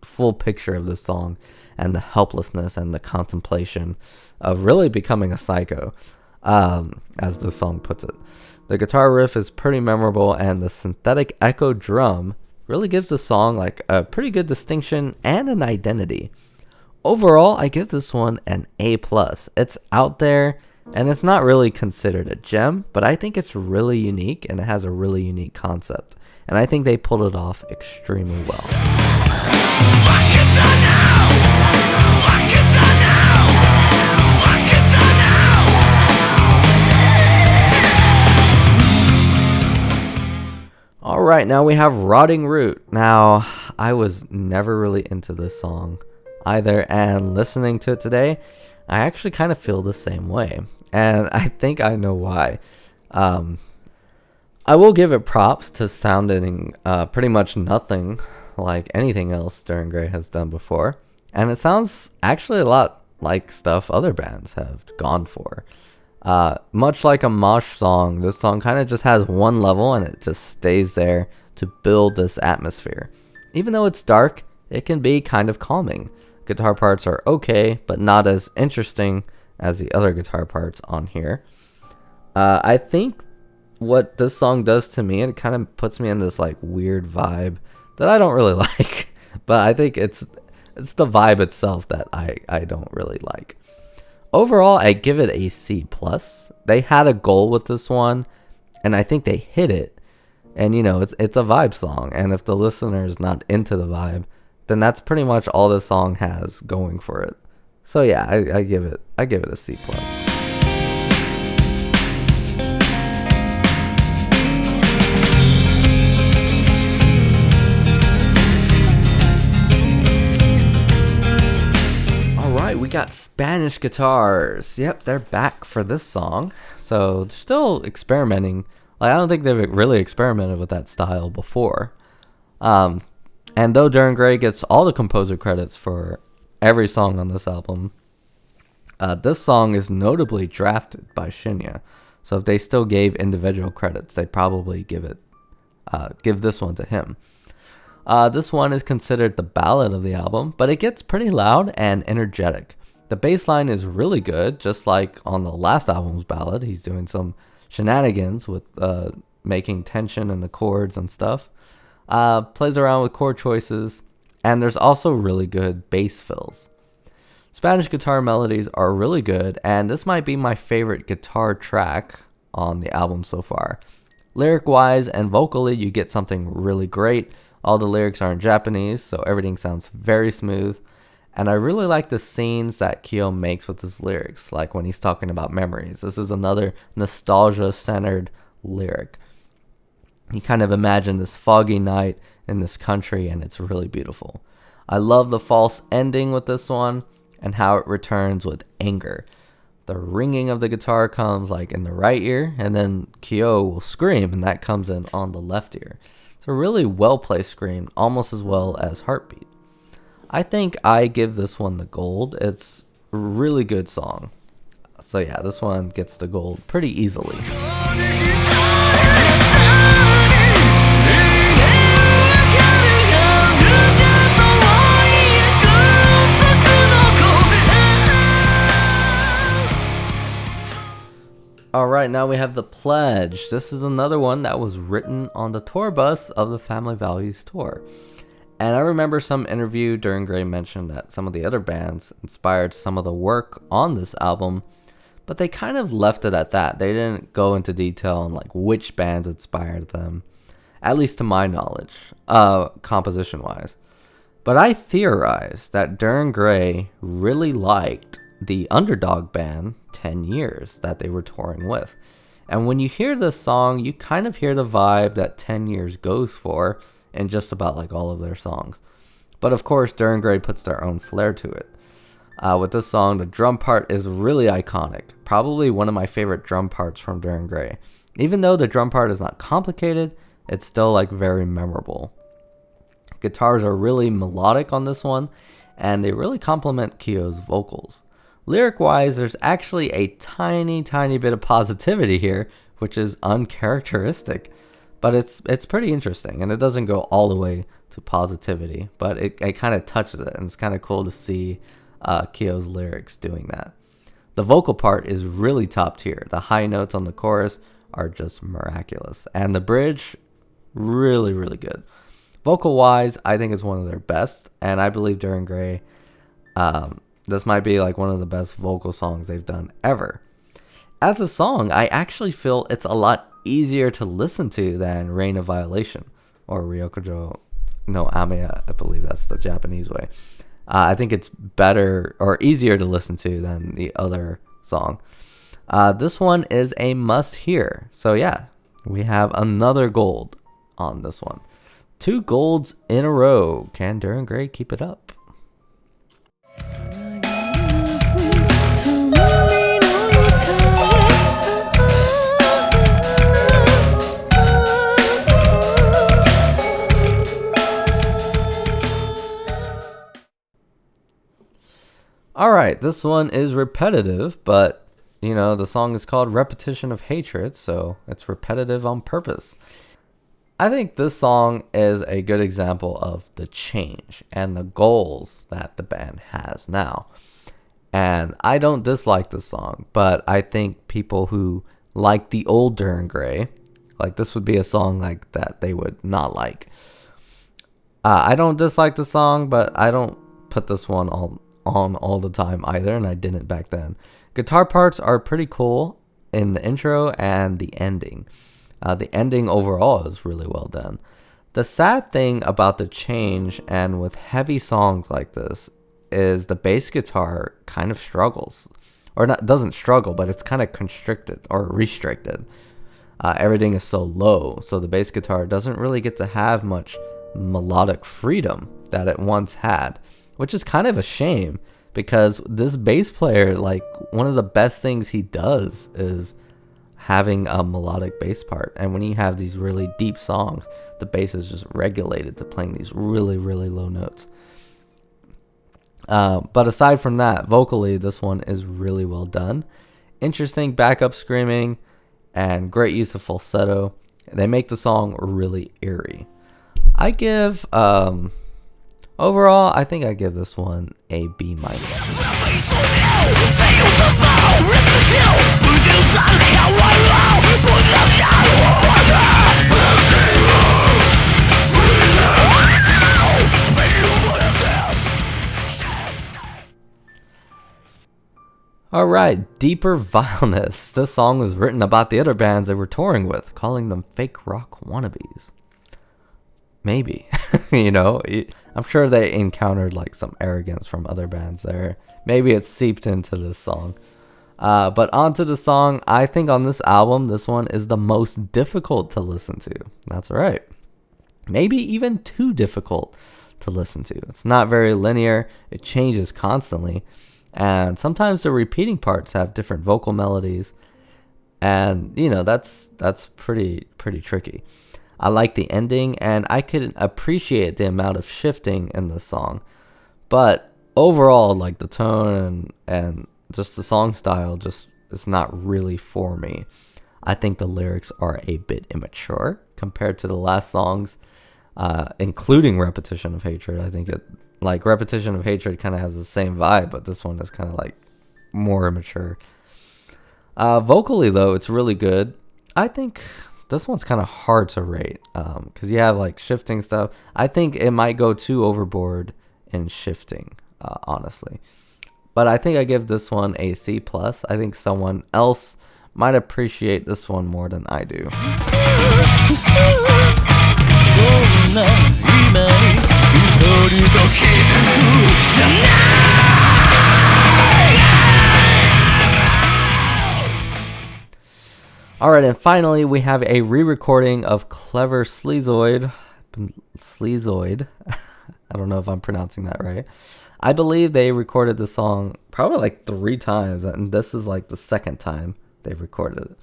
S1: full picture of this song and the helplessness and the contemplation of really becoming a psycho, as the song puts it. The guitar riff is pretty memorable, and the synthetic echo drum really gives the song like a pretty good distinction and an identity. Overall, I give this one an A+. It's out there, and it's not really considered a gem, but I think it's really unique, and it has a really unique concept. And I think they pulled it off extremely well. Alright, now we have Rotting Root. Now, I was never really into this song either, and listening to it today, I actually kind of feel the same way. And I think I know why. I will give it props to sounding pretty much nothing like anything else Duran Gray has done before. And it sounds actually a lot like stuff other bands have gone for. Much like a mosh song, this song kind of just has one level and it just stays there to build this atmosphere. Even though it's dark, it can be kind of calming. Guitar parts are okay, but not as interesting as the other guitar parts on here. I think what this song does to me, it kind of puts me in this like weird vibe that I don't really like, but I think it's the vibe itself that I don't really like. Overall, I give it a C+. They had a goal with this one, and I think they hit it. And it's a vibe song, and if the listener is not into the vibe, then that's pretty much all the song has going for it. So yeah, I give it a C+. We got Spanish guitars. Yep, they're back for this song. So they're still experimenting. Like, I don't think they've really experimented with that style before. And though Duran Gray gets all the composer credits for every song on this album, this song is notably drafted by Shinya. So if they still gave individual credits, they'd probably give this one to him. This one is considered the ballad of the album, but it gets pretty loud and energetic. The bass line is really good, just like on the last album's ballad. He's doing some shenanigans with making tension in the chords and stuff. Plays around with chord choices, and there's also really good bass fills. Spanish guitar melodies are really good, and this might be my favorite guitar track on the album so far. Lyric-wise and vocally, you get something really great. All the lyrics are in Japanese, so everything sounds very smooth. And I really like the scenes that Kyo makes with his lyrics, like when he's talking about memories. This is another nostalgia-centered lyric. You kind of imagine this foggy night in this country, and it's really beautiful. I love the false ending with this one, and how it returns with anger. The ringing of the guitar comes like in the right ear, and then Kyo will scream, and that comes in on the left ear. It's a really well-placed scream, almost as well as Heartbeat. I think I give this one the gold. It's a really good song. So yeah, this one gets the gold pretty easily. Alright, now we have The Pledge. This is another one that was written on the tour bus of the Family Values tour. And I remember some interview Duran Gray mentioned that some of the other bands inspired some of the work on this album, but they kind of left it at that. They didn't go into detail on like which bands inspired them, at least to my knowledge, composition-wise. But I theorized that Duran Gray really liked the Underdog band 10 Years that they were touring with. And when you hear this song, you kind of hear the vibe that 10 Years goes for in just about like all of their songs. But of course, Duran Gray puts their own flair to it. With this song, the drum part is really iconic. Probably one of my favorite drum parts from Duran Gray. Even though the drum part is not complicated, it's still like very memorable. Guitars are really melodic on this one, and they really complement Kyo's vocals. Lyric-wise, there's actually a tiny bit of positivity here, which is uncharacteristic. But it's pretty interesting, and it doesn't go all the way to positivity, but it kind of touches it, and it's kind of cool to see Kyo's lyrics doing that. The vocal part is really top tier. The high notes on the chorus are just miraculous, and the bridge, really good. Vocal-wise, I think is one of their best, and I believe Duran Gray, this might be like one of the best vocal songs they've done ever. As a song, I actually feel it's a lot easier to listen to than Reign of Violation or Ryokujo no Ame, I believe that's the Japanese way. I think it's better or easier to listen to than the other song. This one is a must hear. So yeah, we have another gold on this one. 2 golds in a row. Can Duran Gray keep it up? Alright, this one is repetitive, but, you know, the song is called Repetition of Hatred, so it's repetitive on purpose. I think this song is a good example of the change and the goals that the band has now. And I don't dislike this song, but I think people who like the old Duran Gray, like this would be a song like that they would not like. I don't dislike the song, but I don't put this one on all the time either, and I didn't back then. Guitar parts are pretty cool in the intro and the ending. The ending overall is really well done. The sad thing about the change and with heavy songs like this is the bass guitar kind of struggles. Or not, doesn't struggle, but it's kind of constricted or restricted. Everything is so low, so the bass guitar doesn't really get to have much melodic freedom that it once had, which is kind of a shame because this bass player, like one of the best things he does is having a melodic bass part. And when you have these really deep songs, the bass is just regulated to playing these really low notes. But aside from that, vocally, this one is really well done. Interesting backup screaming and great use of falsetto. They make the song really eerie. I give overall, I think I give this one a B minus. Alright, Deeper Vileness. This song was written about the other bands they were touring with, calling them fake rock wannabes. Maybe. I'm sure they encountered like some arrogance from other bands there. Maybe it seeped into this song. But onto the song, I think on this album, this one is the most difficult to listen to. That's right. Maybe even too difficult to listen to. It's not very linear. It changes constantly. And sometimes the repeating parts have different vocal melodies. And, that's pretty tricky. I like the ending, and I could appreciate the amount of shifting in the song. But overall, like the tone and just the song style just is not really for me. I think the lyrics are a bit immature compared to the last songs, including Repetition of Hatred. I think Repetition of Hatred kind of has the same vibe, but this one is kind of like more immature. Vocally, though, it's really good. I think this one's kind of hard to rate because you have like shifting stuff. I think it might go too overboard in shifting, honestly. But I think I give this one a C+. I think someone else might appreciate this one more than I do. Alright, and finally we have a re-recording of Clever Sleazoid. I don't know if I'm pronouncing that right. I believe they recorded the song probably like 3 times, and this is like the second time they've recorded it.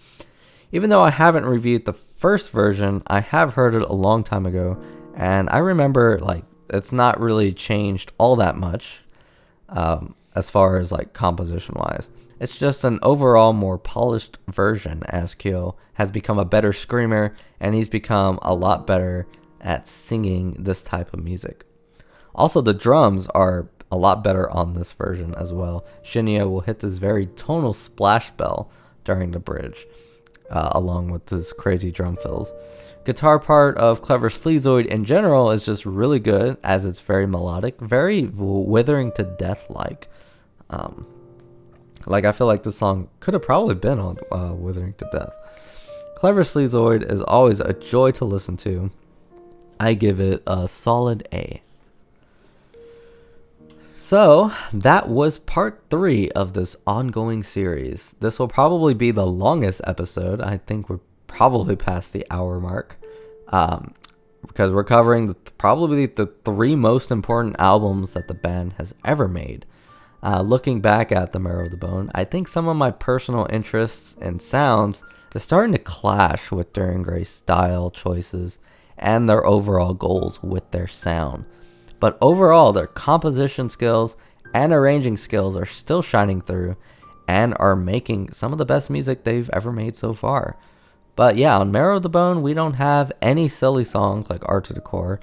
S1: Even though I haven't reviewed the first version, I have heard it a long time ago, and I remember like it's not really changed all that much as far as like composition wise. It's just an overall more polished version, as Kyo has become a better screamer, and he's become a lot better at singing this type of music. Also, the drums are a lot better on this version as well. Shinya will hit this very tonal splash bell during the bridge, along with this crazy drum fills. Guitar part of Clever Sleazoid in general is just really good, as it's very melodic, very Withering to Death like. I feel like this song could have probably been on Withering to Death. Clever Sleazoid is always a joy to listen to. I give it a solid A. So, that was part 3 of this ongoing series. This will probably be the longest episode. I think we're probably past the hour mark. Because we're covering probably the 3 most important albums that the band has ever made. Looking back at the Marrow of the Bone, I think some of my personal interests and sounds is starting to clash with Duran Gray's style choices and their overall goals with their sound. But overall, their composition skills and arranging skills are still shining through and are making some of the best music they've ever made so far. But yeah, on Marrow of the Bone, we don't have any silly songs like Art to the Core,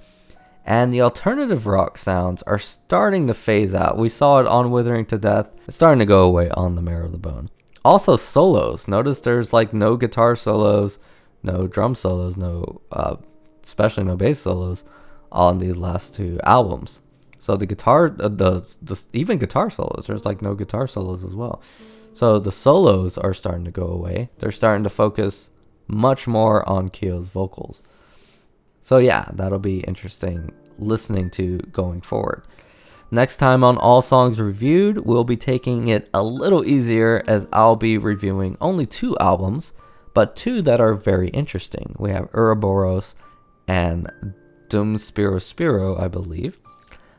S1: and the alternative rock sounds are starting to phase out. We saw it on Withering to Death. It's starting to go away on the Marrow of the Bone. Also solos. Notice there's like no guitar solos, no drum solos, especially no bass solos on these last 2 albums. So the guitar, even guitar solos, there's like no guitar solos as well. So the solos are starting to go away. They're starting to focus much more on Kyo's vocals. So yeah, that'll be interesting listening to going forward. Next time on All Songs Reviewed, we'll be taking it a little easier, as I'll be reviewing only 2 albums, but 2 that are very interesting. We have Ouroboros and Dum Spiro Spiro, I believe.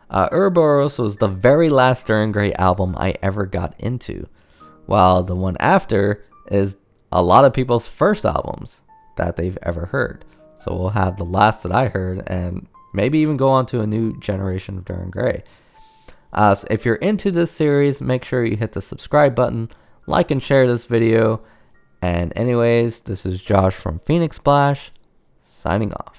S1: Ouroboros was the very last Duran Gray album I ever got into, while the one after is a lot of people's first albums that they've ever heard. So we'll have the last that I heard and maybe even go on to a new generation of Duran Gray. So if you're into this series, make sure you hit the subscribe button, like and share this video. And anyways, this is Josh from Phoenix Splash, signing off.